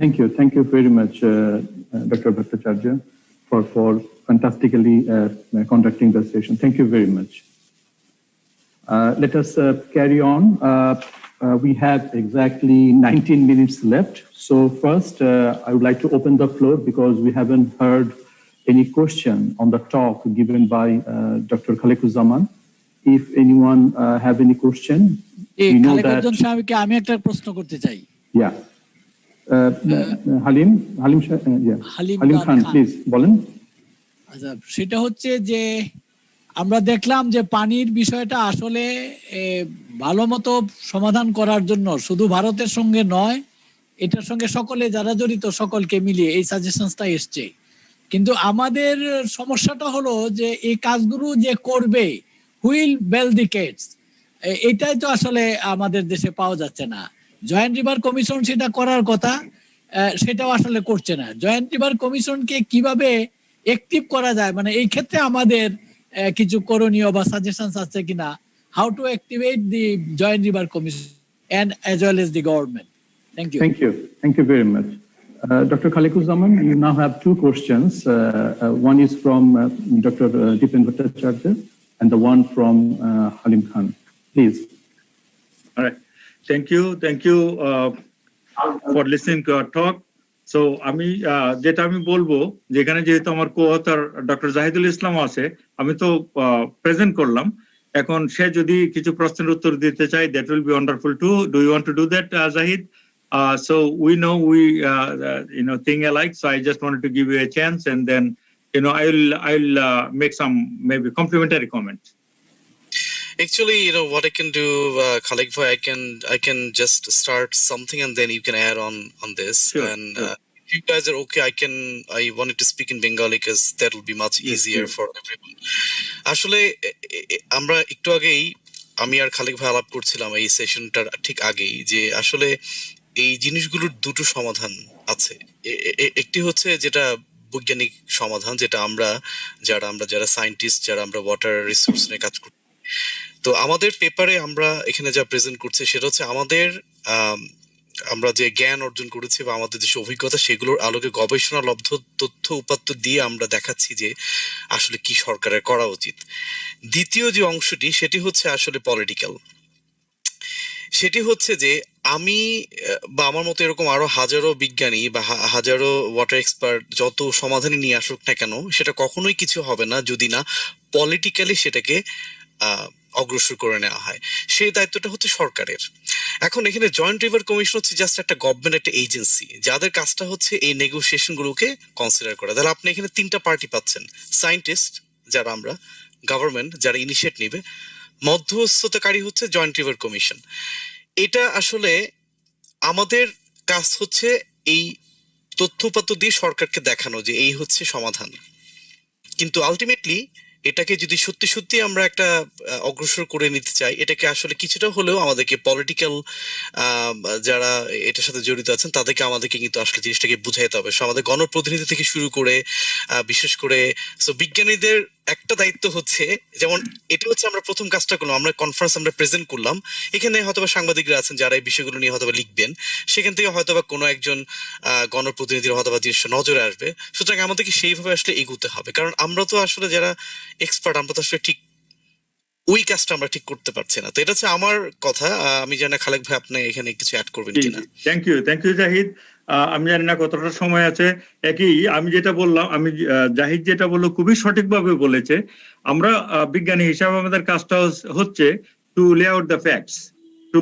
Thank you. Thank you very much, Dr. Bhattacharya, for fantastically conducting the session. Thank you very much. Let us carry on. We have exactly 19 minutes left. So first, I would like to open the floor because we haven't heard any question on the talk given by Dr. Khalikuzaman. If anyone have any question, we know that. আমি একটা প্রশ্ন করতে চাই। Yeah. Halim Khan, please, বলেন। আচ্ছা, সেটা হচ্ছে যে আমরা দেখলাম যে পানির বিষয়টা আসলে ভালো মতো সমাধান করার জন্য শুধু ভারতের সঙ্গে নয়, এটার সঙ্গে সকলে যারা জড়িত সকলকে মিলিয়ে এই সাজেশনসটা এসছে। কিন্তু আমাদের সমস্যাটা হলো যে এই কাজগুলো যে করবে হুইল বেল দি কেটস, এটাই তো আসলে আমাদের দেশে পাওয়া যাচ্ছে না। জয়েন্ট রিভার কমিশন সেটা করার কথা, সেটাও আসলে করছে না। জয়েন্ট রিভার কমিশনকে কিভাবে অ্যাক্টিভ করা যায়, মানে এই ক্ষেত্রে আমাদের কিছু করণীয় বা সাজেশনস আছে কিনা, how to activate the joint river commission and as well as the government. Thank you. Thank you very much. Dr. Khalikuzaman, you now have two questions. One is from Dr. Dipen Bhattacharya and the one from Halim Khan. Please. All right. Thank you for listening to our talk. So আমি যেটা আমি বলবো, যেখানে যেহেতু আমার কো-অথর doctor Zahidul ইসলাম আছে, আমি তো প্রেজেন্ট করলাম। এখন সে যদি কিছু প্রশ্নের উত্তর দিতে চাই, that will be wonderful too. Do you want to do that, Zahid? So we know we think alike. So I just wanted to give you a chance, and then I'll make some maybe complimentary comments. Actually, what I can do, Khalik Bhai, I can just start something and then you can add on this. Sure, and sure. If you guys are okay, I wanted to speak in Bengali because that will be much easier for everyone. আসলে আমরা একটু আগেই আমি আর খালিক ভাই আলাপ করছিলাম এই সেশনটার ঠিক আগেই, যে আসলে এই জিনিসগুলোর দুটো সমাধান আছে। একটি হচ্ছে যেটা বৈজ্ঞানিক সমাধান, যেটা আমরা যারা সায়েন্টিস্ট, যারা আমরা ওয়াটার রিসোর্স নিয়ে কাজ করি, তো আমাদের পেপারে আমরা এখানে যা প্রেজেন্ট করছি সেটা হচ্ছে আমরা যে জ্ঞান অর্জন করেছি বা আমাদের যে অভিজ্ঞতা, সেগুলোর আলোকে গবেষণালব্ধ তথ্য উপাত্ত দিয়ে আমরা দেখাচ্ছি যে আসলে কি সরকারের করা উচিত। দ্বিতীয় যে অংশটি, সেটি হচ্ছে আসলে পলিটিক্যাল। সেটি হচ্ছে যে আমি বা আমার মতো এরকম আরো হাজারো বিজ্ঞানী বা হাজারো ওয়াটার এক্সপার্ট যত সমাধানই নিয়ে আসুক না কেন, সেটা কখনোই কিছু হবে না যদি না পলিটিক্যালি সেটাকে অগ্রসর করে নেওয়া হয়। সেই দায়িত্বটা হচ্ছে সরকারের। এখন এখানে জয়েন্ট রিভার কমিশন হচ্ছে জাস্ট একটা গভর্নমেন্ট, একটা এজেন্সি, যাদের কাজটা হচ্ছে এই নেগোসিয়েশন গুলোকে কনসিডার করা। তাহলে আপনি এখানে তিনটা পার্টি পাচ্ছেন: সায়েন্টিস্ট যারা আমরা, গভর্নমেন্ট যারা ইনিশিয়েট নেবে, মধ্যস্থতাকারী হচ্ছে জয়েন্ট রিভার কমিশন। এটা আসলে আমাদের কাজ হচ্ছে এই তথ্যপাত্র দিয়ে সরকারকে দেখানো যে এই হচ্ছে সমাধান। কিন্তু আলটিমেটলি এটাকে যদি সত্যি সত্যি আমরা একটা অগ্রসর করে নিতে চাই, এটাকে আসলে কিছুটা হলেও আমাদেরকে পলিটিক্যাল যারা এটার সাথে জড়িত আছেন তাদেরকে আমাদেরকে কিন্তু আসলে জিনিসটাকে বুঝাইতে হবে। আমাদের গণপ্রতিনিধি থেকে শুরু করে বিশেষ করে বিজ্ঞানীদের একটা দায়িত্ব হচ্ছে, যেমন এটা হচ্ছে আমরা প্রথম কাজটা করলাম, আমরা কনফারেন্স আমরা প্রেজেন্ট করলাম, এখানে হয়তোবা সাংবাদিকরা আছেন যারা এই বিষয়গুলো নিয়ে হয়তোবা লিখবেন, সেখান থেকে হয়তোবা কোনো একজন গণপ্রতিনিধির হয়তোবা জিনিসটা নজরে আসবে। সুতরাং আমাদেরকে সেইভাবে আসলে এগোতে হবে, কারণ আমরা তো আসলে যারা এক্সপার্ট, আমরা তো আসলে ঠিক ওই কাজটা আমরা ঠিক করতে পারছি না। তো এটা হচ্ছে আমার কথা। আমি জানি না খালেক ভাই আপনি এখানে কিছু অ্যাড করবেন কিনা। Thank you Zahid. আমি জানি না কতটা সময় আছে। একই আমি যেটা বললাম, জাহিদ যেটা বললো খুবই সঠিকভাবে বলেছে। আমরা বিজ্ঞানী হিসাবে আমাদের কাজটা হচ্ছে টু লে আউট দ্য ফ্যাক্টস, টু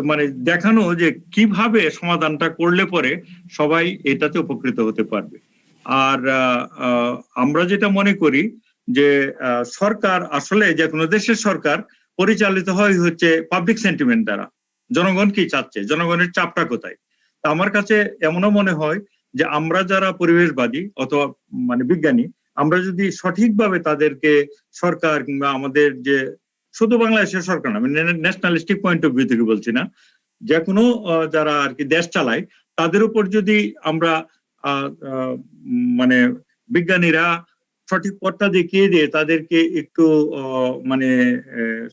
মানে দেখানো যে কিভাবে সমাধানটা করলে পরে সবাই এটাতে উপকৃত হতে পারবে। আর আমরা যেটা মনে করি যে সরকার আসলে যে কোনো দেশের সরকার পরিচালিত হয় হচ্ছে পাবলিক সেন্টিমেন্ট দ্বারা। জনগণ কি চাচ্ছে, জনগণের চাপটা কোথায়। আমার কাছে এমনও মনে হয় যে আমরা যারা পরিবেশবাদী অথবা মানে বিজ্ঞানী, আমরা যদি সঠিকভাবে তাদেরকে সরকার কিংবা আমাদের যে শুধু বাংলাদেশের সরকার না, আমি ন্যাশনালিস্টিক পয়েন্ট অফ ভিউ থেকে বলছি না, যে কোনো যারা আর কি দেশ চালায় তাদের উপর যদি আমরা মানে বিজ্ঞানীরা সঠিক পথটা দেখিয়ে দিয়ে তাদেরকে একটু মানে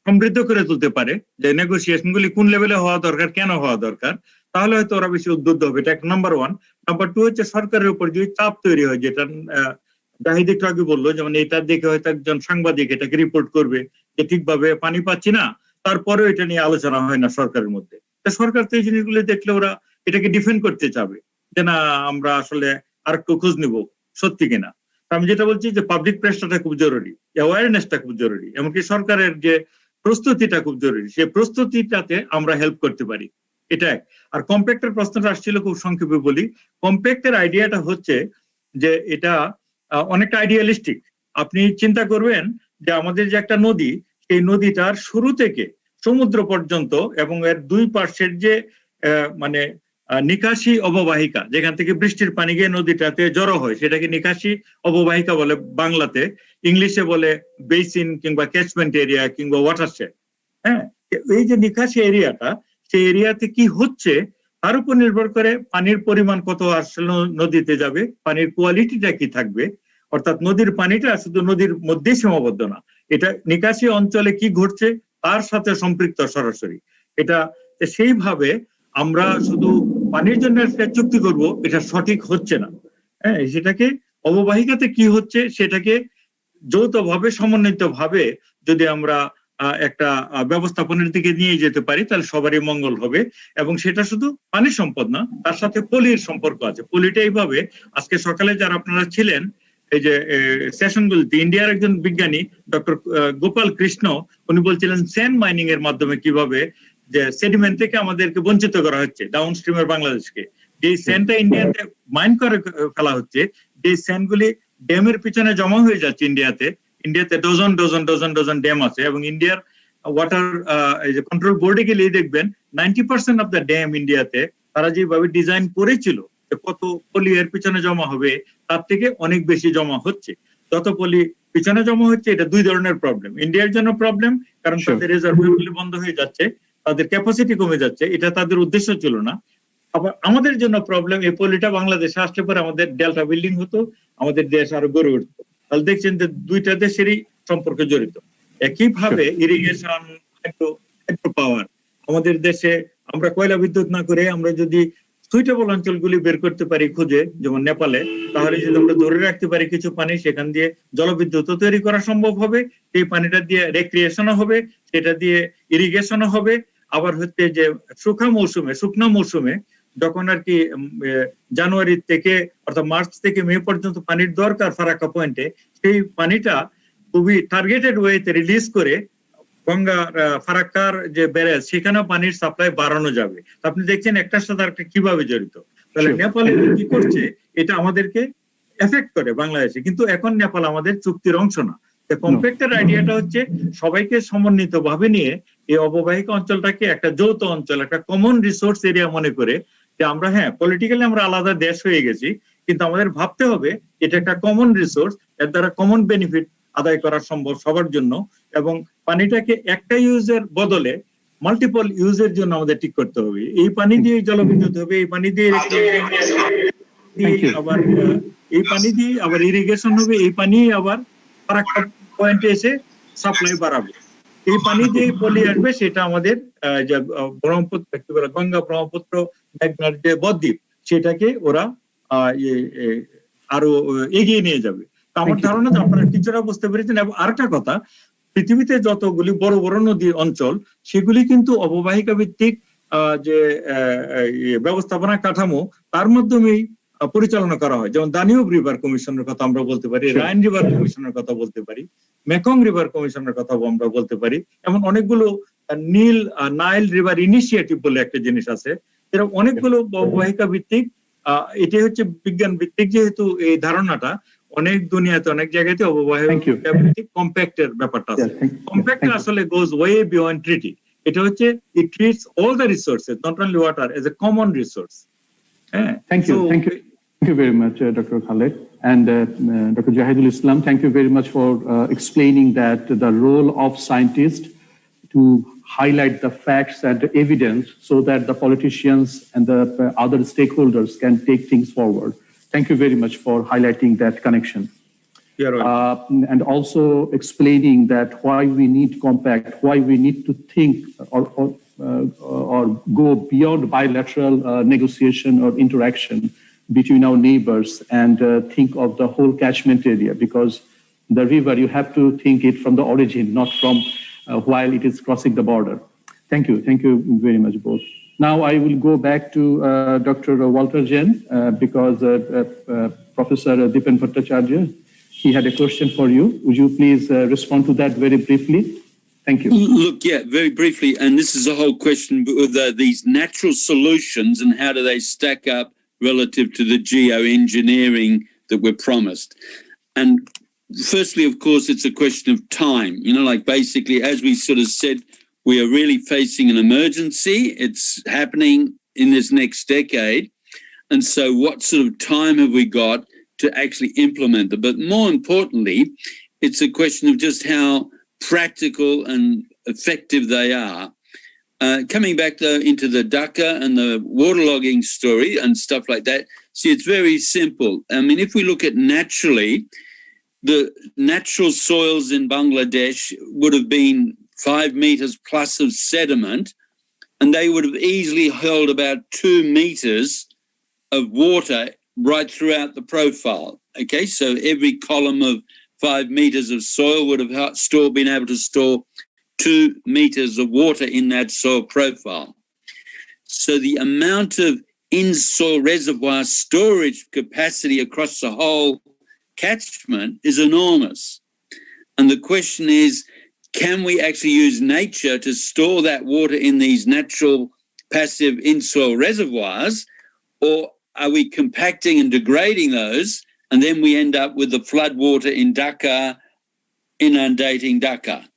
সমৃদ্ধ করে তুলতে পারে যে নেগোসিয়েশন গুলি কোন লেভেলে হওয়া দরকার, কেন হওয়া দরকার, তাহলে হয়তো ওরা বেশি উদ্বুদ্ধ হবে। এটা নাম্বার 1। নাম্বার 2 হচ্ছে সরকারের উপর যদি চাপ তৈরি হয়, যেটা জাহিদ একটু আগে বললো, যেমন এটা দেখে হয়তো একজন সাংবাদিক এটাকে রিপোর্ট করবে যে ঠিকভাবে পানি পাচ্ছি না, তারপরেও এটা নিয়ে আলোচনা হয় না সরকারের মধ্যে। সরকার তো এই জিনিসগুলো দেখলে ওরা এটাকে ডিফেন্ড করতে চাবে যে না, আমরা আসলে আর একটু খোঁজ নিব সত্যি কিনা। আমি যেটা বলছি যে পাবলিক প্রেশারটা খুব জরুরি, অ্যাওয়ারনেসটা খুব জরুরি, এমনকি সরকারের যে প্রস্তুতিটা খুব জরুরি, সেই প্রস্তুতিটাতে আমরা হেল্প করতে পারি। এটাই। আর কম্প্যাক্টের প্রশ্নটা আসছিল, খুব সংক্ষেপে বলি। কম্প্যাক্টের আইডিয়াটা হচ্ছে যে এটা অনেকটা আইডিয়ালিস্টিক। আপনি চিন্তা করবেন যে আমাদের যে একটা নদী, সেই নদীটার শুরু থেকে সমুদ্র পর্যন্ত এবং এর দুই পার্শ্বের যে মানে নিকাশি অববাহিকা, যেখান থেকে বৃষ্টির পানি গিয়ে নদীটাতে জড়ো হয়, সেটাকে নিকাশি অববাহিকা বলে বাংলাতে, ইংলিশে বলে বেসিন কিংবা ক্যাচমেন্ট এরিয়া কিংবা ওয়াটারশেড। হ্যাঁ, এই যে নিকাশি এরিয়াটা, সেই এরিয়াতে কি হচ্ছে তার উপর নির্ভর করে পানির পরিমাণ কত আসলে নদীতে যাবে, পানির কোয়ালিটিটা কি থাকবে। অর্থাৎ নদীর পানিটা শুধু নদীর মধ্যেই সীমাবদ্ধ না, এটা নিকাশি অঞ্চলে কি ঘটছে তার সাথে সম্পৃক্ত সরাসরি। এটা সেইভাবে আমরা শুধু পানির জন্য একটা চুক্তি করব, এটা সঠিক হচ্ছে না। হ্যাঁ, সেটাকে অববাহিকাতে কি হচ্ছে সেটাকে যৌথভাবে সমন্বিত ভাবে যদি আমরা একটা ব্যবস্থাপনার দিকে নিয়ে যেতে পারি, তাহলে সবারই মঙ্গল হবে। এবং সেটা শুধু পানির সম্পদ না, তার সাথে পলির সম্পর্ক আছে। পলিটা এইভাবে, আজকে সকালে যারা আপনারা ছিলেন এই যে সেশনগুলিতে, ইন্ডিয়ার একজন বিজ্ঞানী ডক্টর গোপাল কৃষ্ণ, উনি বলছিলেন স্যান্ড মাইনিং এর মাধ্যমে কিভাবে যে সেডিমেন্ট থেকে আমাদেরকে বঞ্চিত করা হচ্ছে, ডাউন স্ট্রিমের বাংলাদেশকে। যে স্যান্ডটা ইন্ডিয়াতে মাইন করে ফেলা হচ্ছে, যে স্যান্ডগুলি ড্যামের পিছনে জমা হয়ে যাচ্ছে ইন্ডিয়াতে dozen dozen dozen dozen dam আছে। এবং ইন্ডিয়ার ওয়াটার কন্ট্রোল বোর্ডে গেলে দেখবেন 90% অফ দ্য ড্যাম ইন্ডিয়াতে তারা যেভাবে ডিজাইন করেছিল কত পলি এর পিছনে জমা হবে, তার থেকে অনেক বেশি জমা হচ্ছে। যত পলি পিছনে জমা হচ্ছে, এটা দুই ধরনের প্রবলেম। ইন্ডিয়ার জন্য প্রবলেম, কারণ তাদের রিজার্ভগুলি বন্ধ হয়ে যাচ্ছে, তাদের ক্যাপাসিটি কমে যাচ্ছে, এটা তাদের উদ্দেশ্য ছিল না। আবার আমাদের জন্য প্রবলেম, এই পলিটা বাংলাদেশে আসলে পরে আমাদের ডেল্টা বিল্ডিং হতো, আমাদের দেশ আরো গড়ে উঠতো। তাহলে দেখছেন যে দুইটা দেশেরই সম্পর্ক জড়িত। একইভাবে ইরিগেশন, হাইড্রো পাওয়ার, আমাদের দেশে আমরা কয়লা বিদ্যুৎ না করে আমরা যদি সুইটেবল অঞ্চলগুলি বের করতে পারি খুঁজে, যেমন নেপালে, তাহলে যদি আমরা ধরে রাখতে পারি কিছু পানি, সেখান দিয়ে জলবিদ্যুৎ তৈরি করা সম্ভব হবে। এই পানিটা দিয়ে রেক্রিয়েশনও হবে, সেটা দিয়ে ইরিগেশনও হবে। আবার হচ্ছে যে শুকনো মৌসুমে যখন আর কি জানুয়ারি থেকে অর্থাৎ মার্চ থেকে মে পর্যন্ত পানির দরকার ফারাক্কা পয়েন্টে, সেই পানিটা খুবই টার্গেটেড ওয়েতে রিলিজ করে গঙ্গা ফারাক্কার যে ব্যারেজ, সেখানেও পানির সাপ্লাই বাড়ানো যাবে। আপনি দেখছেন একটার সাথে আরেকটা কিভাবে জড়িত। তাহলে নেপালে কি করছে, এটা আমাদেরকে এফেক্ট করে বাংলাদেশে, কিন্তু এখন নেপাল আমাদের চুক্তির অংশ না। কম্প্যাক্টের আইডিয়াটা হচ্ছে সবাইকে সমন্বিত ভাবে নিয়ে এই অববাহিকা অঞ্চলটাকে একটা যৌথ অঞ্চল, একটা কমন রিসোর্স এরিয়া মনে করে যে আমরা, হ্যাঁ পলিটিক্যালি আমরা আলাদা দেশ হয়ে গেছি, কিন্তু আমাদের ভাবতে হবে এটা একটা কমন রিসোর্স, এর দ্বারা কমন বেনিফিট আদায় করা সম্ভব সবার জন্য। এবং পানিটাকে একটা ইউজের বদলে মাল্টিপল ইউজের জন্য আমাদের ঠিক করতে হবে। এই পানি দিয়ে জলবিদ্যুৎ হবে, এই পানি দিয়ে আবার এই পানি দিয়ে আবার ইরিগেশন হবে, এই পানি আবার ফারাক্কা পয়েন্টে এসে সাপ্লাই বাড়াবে। এই পানি দিয়ে পলি আসবে, সেটা আমাদের যে ব্রহ্মপুত্র, গঙ্গা ব্রহ্মপুত্র মেঘনার যে বদ্বীপ, সেটাকে ওরা আরো এগিয়ে নিয়ে যাবে। আমার ধারণা যে আপনারা কিছুটা বুঝতে পেরেছেন। এবং আরেকটা কথা, পৃথিবীতে যতগুলি বড় বড় নদী অঞ্চল, সেগুলি কিন্তু অববাহিকা ভিত্তিক যে ব্যবস্থাপনা কাঠামো, তার মাধ্যমেই পরিচালনা করা হয়। যেমন দানিউব রিভার কমিশনের কথা আমরা বলতে পারি, রাইন রিভার কমিশনের কথা বলতে পারি, মেকং রিভার কমিশনের কথা আমরা বলতে পারি। এমন অনেকগুলো নাইল রিভার ইনিশিয়েটিভ বলে একটা জিনিস আছে। এরকম অনেকগুলো অববাহিকা ভিত্তিক, এটি হচ্ছে বিজ্ঞান ভিত্তিক, যেহেতু এই ধারণাটা অনেক দুনিয়াতে অনেক জায়গাতে অববাহিকা ভিত্তিক কম্প্যাক্টের ব্যাপারটা আছে। কম্প্যাক্ট আসলে গোজ ওয়ে বিয়ন্ড ট্রিটি। এটা হচ্ছে it treats all the resources, not only water, as a common resource. Thank you very much, Dr. Khaled. And Dr. Jahidul Islam, thank you very much for explaining that the role of scientists to highlight the facts and the evidence so that the politicians and the other stakeholders can take things forward. Thank you very much for highlighting that connection. You're welcome. and also explaining that why we need compact, why we need to think or go beyond bilateral negotiation or interaction between our neighbors and think of the whole catchment area, because the river, you have to think it from the origin, not from while it is crossing the border. Thank you very much both. Now I will go back to Dr. Walter Jain because Professor Dipen Bhattacharya, he had a question for you. Would you please respond to that very briefly? Thank you. Look, yeah, very briefly, and this is a whole question with these natural solutions and how do they stack up relative to the geoengineering that we're promised. And firstly, of course, it's a question of time. You know, like basically, as we sort of said, we are really facing an emergency. It's happening in this next decade. And so what sort of time have we got to actually implement it? But more importantly, it's a question of just how practical and effective they are. Coming back though into the Dhaka and the waterlogging story and stuff like that, see, it's very simple. I mean, if we look at naturally, the natural soils in Bangladesh would have been 5 meters plus of sediment, and they would have easily held about 2 meters of water right throughout the profile. Okay, so every column of 5 meters of soil would have been able to store 2 meters of water in that soil profile. So the amount of in-soil reservoir storage capacity across the whole catchment is enormous. And the question is, can we actually use nature to store that water in these natural passive in-soil reservoirs, or are we compacting and degrading those, and then we end up with the flood water in Dhaka inundating Dhaka?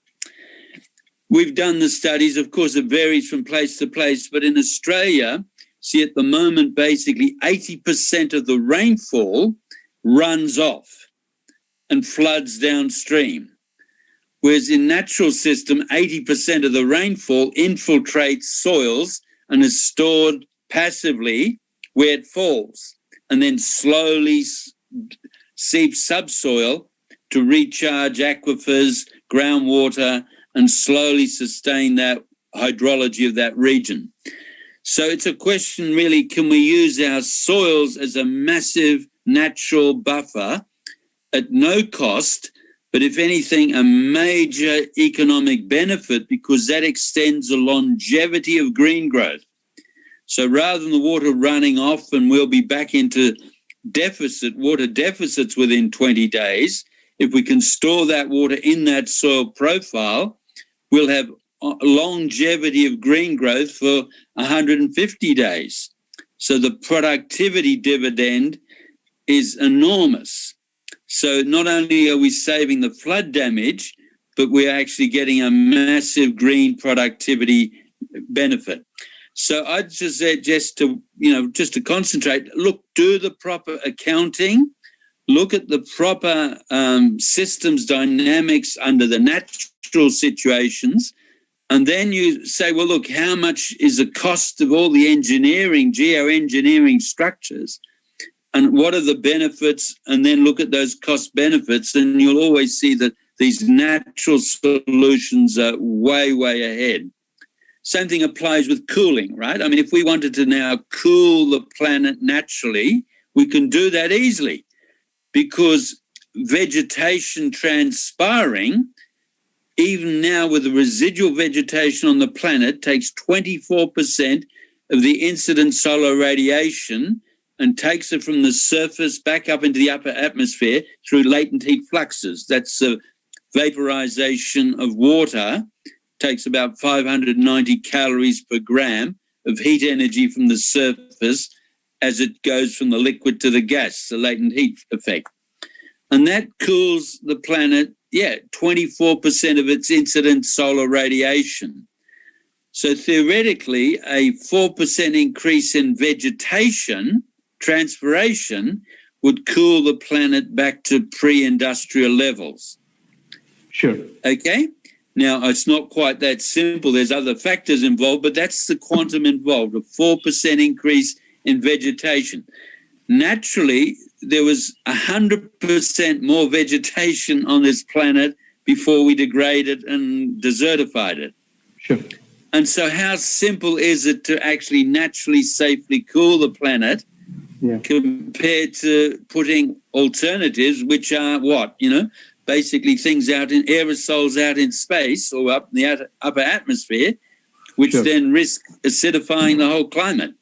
We've done the studies. Of course, it varies from place to place, but in Australia, see, at the moment, basically 80% of the rainfall runs off and floods downstream. Whereas in natural system, 80% of the rainfall infiltrates soils and is stored passively where it falls, and then slowly seeps subsoil to recharge aquifers, groundwater, and slowly sustain that hydrology of that region. So it's a question really, can we use our soils as a massive natural buffer at no cost, but if anything, a major economic benefit, because that extends the longevity of green growth. So rather than the water running off and we'll be back into water deficits within 20 days, if we can store that water in that soil profile, we'll have longevity of green growth for 150 days. So the productivity dividend is enormous. So not only are we saving the flood damage, but we're actually getting a massive green productivity benefit. So I'd just say just to concentrate, look, do the proper accounting, look at the proper systems dynamics under the natural situations, and then you say, well, look, how much is the cost of all the engineering, geoengineering structures, and what are the benefits? And then look at those cost benefits, and you'll always see that these natural solutions are way, way ahead. Same thing applies with cooling, right? I mean, if we wanted to now cool the planet naturally, we can do that easily, because vegetation transpiring, even now with the residual vegetation on the planet, takes 24% of the incident solar radiation and takes it from the surface back up into the upper atmosphere through latent heat fluxes. That's the vaporization of water, takes about 590 calories per gram of heat energy from the surface as it goes from the liquid to the gas, the latent heat effect. And that cools the planet, 24% of its incident solar radiation. So theoretically, a 4% increase in vegetation, transpiration, would cool the planet back to pre-industrial levels. Sure. Okay? Now, it's not quite that simple. There's other factors involved, but that's the quantum involved, a 4% increase in vegetation. naturally there was 100% more vegetation on this planet before we degraded and desertified it. Sure. And so how simple is it to actually naturally safely cool the planet compared to putting alternatives, which are what, basically things out in aerosols out in space or up in the upper atmosphere, which then risk acidifying the whole climate.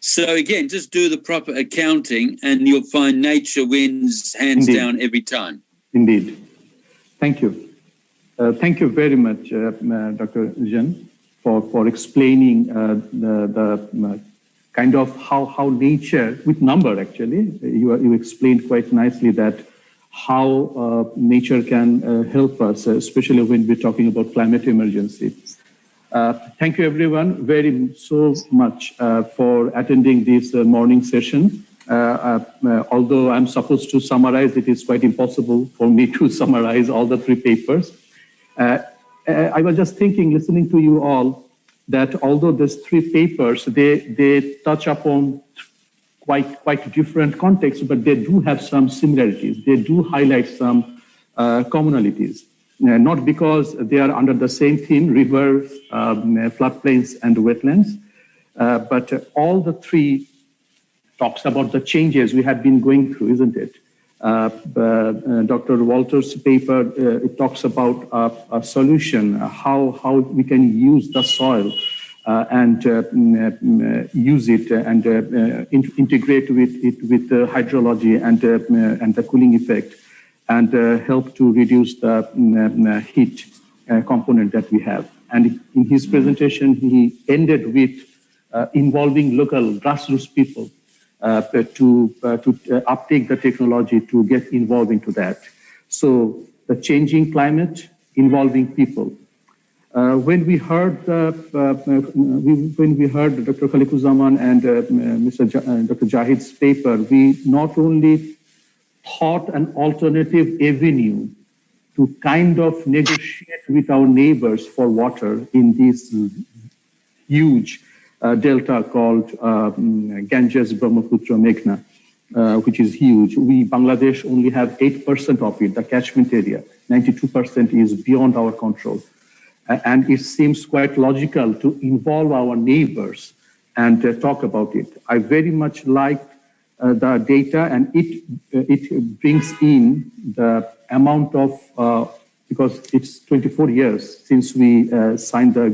So again, just do the proper accounting and you'll find nature wins hands down every time. Indeed. Thank you. Thank you very much, Dr. Jen, for explaining the kind of how nature, with number actually, you explained quite nicely that how nature can help us, especially when we're talking about climate emergency. Thank you everyone very so much for attending this morning session. Although I'm supposed to summarize, it is quite impossible for me to summarize all the 3 papers. I was just thinking, listening to you all, that although these 3 papers, they touch upon quite different contexts, but they do have some similarities. They do highlight some commonalities. Not because they are under the same theme, rivers, floodplains, and wetlands, but all the 3 talks about the changes we have been going through, isn't it? Dr. Walter's paper, it talks about a solution, how we can use the soil and use it and integrate with hydrology and the cooling effect, and help to reduce the heat component that we have. And in his presentation, he ended with involving local grassroots people to uptake the technology to get involved into that. So the changing climate involving people. When we heard Dr. Khalikuzaman and Dr. Jahid's paper, we not only thought an alternative avenue to kind of negotiate with our neighbors for water in this huge delta called Ganges, Brahmaputra, Meghna, which is huge. We, Bangladesh, only have 8% of it, the catchment area. 92% is beyond our control. And it seems quite logical to involve our neighbors and talk about it. I very much like the data, and it brings in the amount of, because it's 24 years since we signed the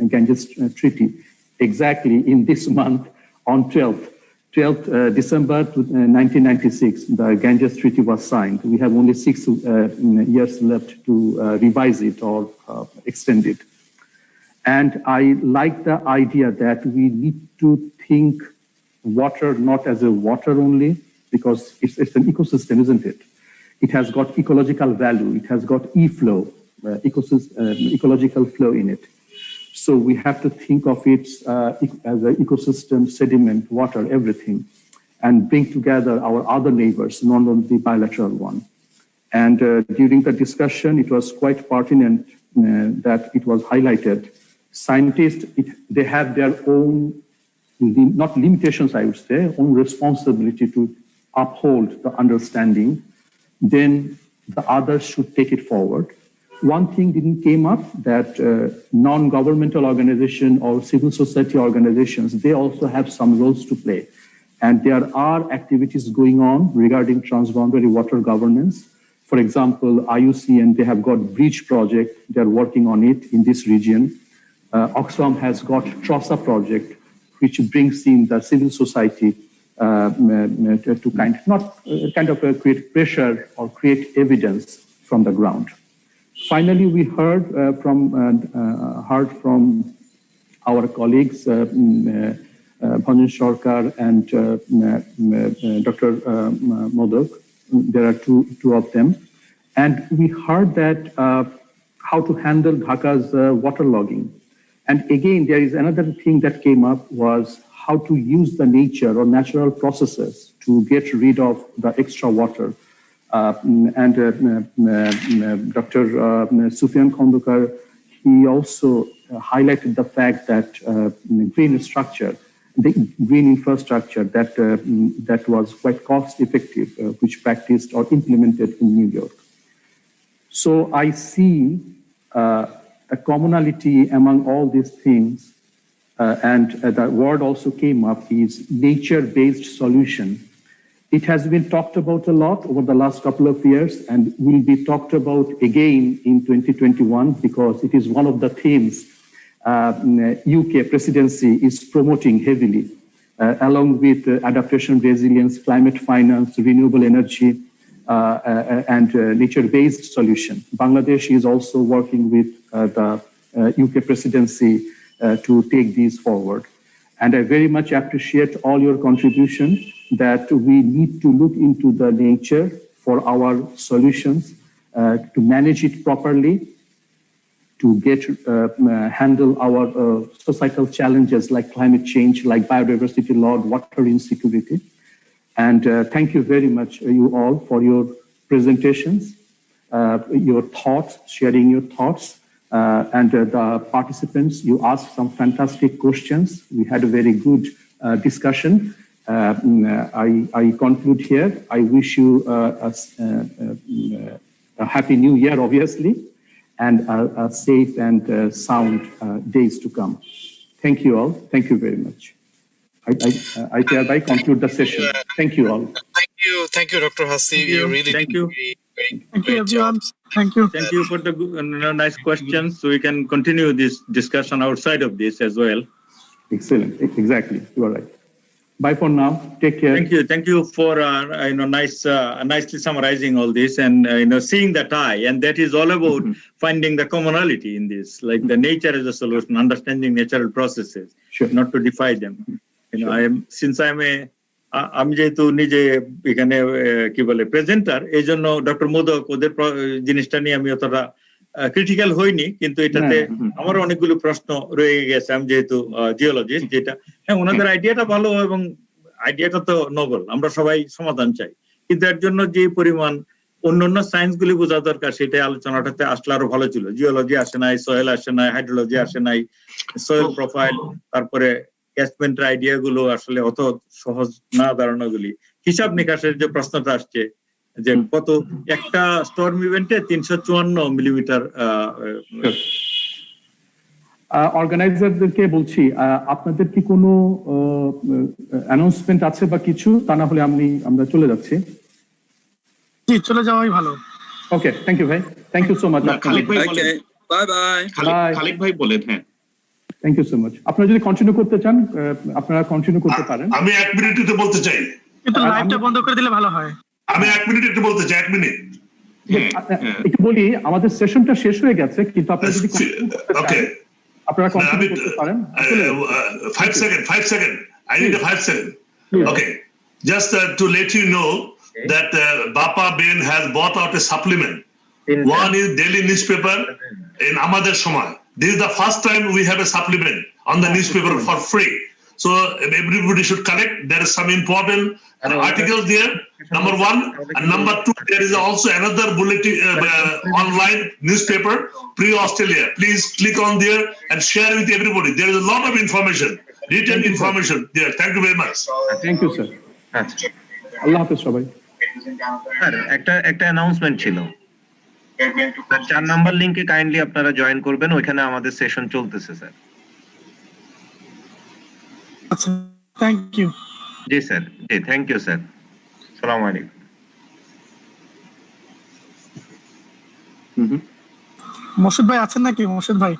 Ganges Treaty, exactly in this month on 12th December 1996, the Ganges Treaty was signed. We have only 6 years left to revise it or extend it. And I like the idea that we need to think water not as a water only, because it's an ecosystem, isn't it? It has got ecological value. It has got e-flow, ecological flow in it. So we have to think of it as an ecosystem, sediment, water, everything, and bring together our other neighbors, not only the bilateral one. And during the discussion, it was quite pertinent that it was highlighted. Scientists, they have their own, not limitations, I would say, own responsibility to uphold the understanding. Then the others should take it forward. One thing didn't came up, that non-governmental organization or civil society organizations, they also have some roles to play. And there are activities going on regarding transboundary water governance. For example, IUCN, they have got bridge project, they're working on it in this region. Oxfam has got TROSA project, which brings in the civil society to kind of create pressure or create evidence from the ground. Finally, we heard from our colleagues, Bhanjan Sarkar and Dr. Modak. There are two of them. And we heard that how to handle Dhaka's waterlogging. And again, there is another thing that came up, was how to use the nature or natural processes to get rid of the extra water. And Dr. Sufyan Khandekar, he also highlighted the fact that green structure, the green infrastructure that was quite cost effective, which practiced or implemented in New York. So I see a commonality among all these things, and the word also came up is nature-based solution. It has been talked about a lot over the last couple of years and will be talked about again in 2021 because it is one of the themes UK presidency is promoting heavily, along with adaptation, resilience, climate finance, renewable energy, and nature-based solution. Bangladesh is also working with the UK presidency to take these forward. And I very much appreciate all your contribution that we need to look into the nature for our solutions, to manage it properly, to handle our societal challenges like climate change, like biodiversity loss, water insecurity. And thank you very much, you all, for your presentations, your thoughts, sharing your thoughts, and the participants. You asked some fantastic questions. We had a very good discussion. I conclude here. I wish you a happy new year, obviously, and a safe and sound days to come. Thank you all. Thank you very much. I hereby conclude the session. Thank you all. Thank you, Dr. Hasib. You really thank you. Thank you, everyone. Thank you. Thank you for the nice questions. So we can continue this discussion outside of this as well. Excellent. Exactly. You are right. Bye for now. Take care. Thank you. Thank you for nicely summarizing all this and seeing that eye. And that is all about finding the commonality in this, like the nature as a solution, understanding natural processes, not to defy them. আমি যেহেতু নিজে এখানে কি বলে presenter, এই জন্য doctor modak ওদের জিনিসটা নিয়ে আমি অতটা ক্রিটিক্যাল হইনি, কিন্তু এটাতে আমারও অনেকগুলো প্রশ্ন রয়ে গেছে। আমি যেহেতু জিওলজিস্ট, যেটা হ্যাঁ ওনাদের আইডিয়াটা ভালো এবং আইডিয়াটা তো নোবেল, আমরা সবাই সমাধান চাই, কিন্তু এর জন্য যে পরিমাণ অন্যান্য সায়েন্স গুলি বোঝা দরকার সেটা আলোচনাটাতে আসলে আরো ভালো ছিল। জিওলজি আসে নাই, সয়েল আসে নাই, হাইড্রোলজি আসে নাই, সয়েল প্রোফাইল, তারপরে ক্যাচমেন্টের আইডিয়া গুলো আসলে অত সহজ না ধারণাগুলি, হিসাব নিকাশের যে প্রশ্নটা আসছে যে কত একটা স্টর্ম ইভেন্টে 354 মিলিমিটার। অর্গানাইজারদেরকে বলছি, আপনাদের কি কোনো অ্যানাউন্সমেন্ট আছে বা কিছু? তা না হলে আমরা চলে যাচ্ছি। জি, চলে যাওয়াই ভালো। ওকে, থ্যাংক ইউ ভাই, থ্যাংক ইউ সো মাচ। খালিক ভাই বলেন। Bye bye. খালিক ভাই বলেন। হ্যাঁ, থ্যাংক ইউ সো মাচ। আপনারা যদি কন্টিনিউ করতে চান আপনারা কন্টিনিউ করতে পারেন। আমি 1 মিনিটে বলতে চাই, কিন্তু লাইভটা বন্ধ করে দিলে ভালো হয়। আমি 1 মিনিট একটু বলতে চাই, 1 মিনিট একটু বলি। আমাদের সেশনটা শেষ হয়ে গেছে, কিন্তু আপনারা যদি ওকে আপনারা কন্টিনিউ করতে পারেন। 5 second I need a 5 second. Okay, just to let you know that Bapa Ben has bought out a supplement. One is daily newspaper in Amader Shomoy. This is the first time we have a supplement on the newspaper for free. So everybody should collect. There is some important articles there, number 1. And number 2, there is also another bulletin online newspaper, Pre-Australia. Please click on there and share with everybody. There is a lot of information, written information there. Thank you very much. Thank you, sir. Allah Hafiz সবাই। একটা announcement ছিল, 4 number লিংকে kindly আপনারা join করবেন, ওইখানে আমাদের session চলতেছে sir. আচ্ছা, থ্যাংক ইউ। জি স্যার, জি থ্যাংক ইউ স্যার। আসসালামু আলাইকুম। মোর্শেদ ভাই আছেন নাকি? মোর্শেদ ভাই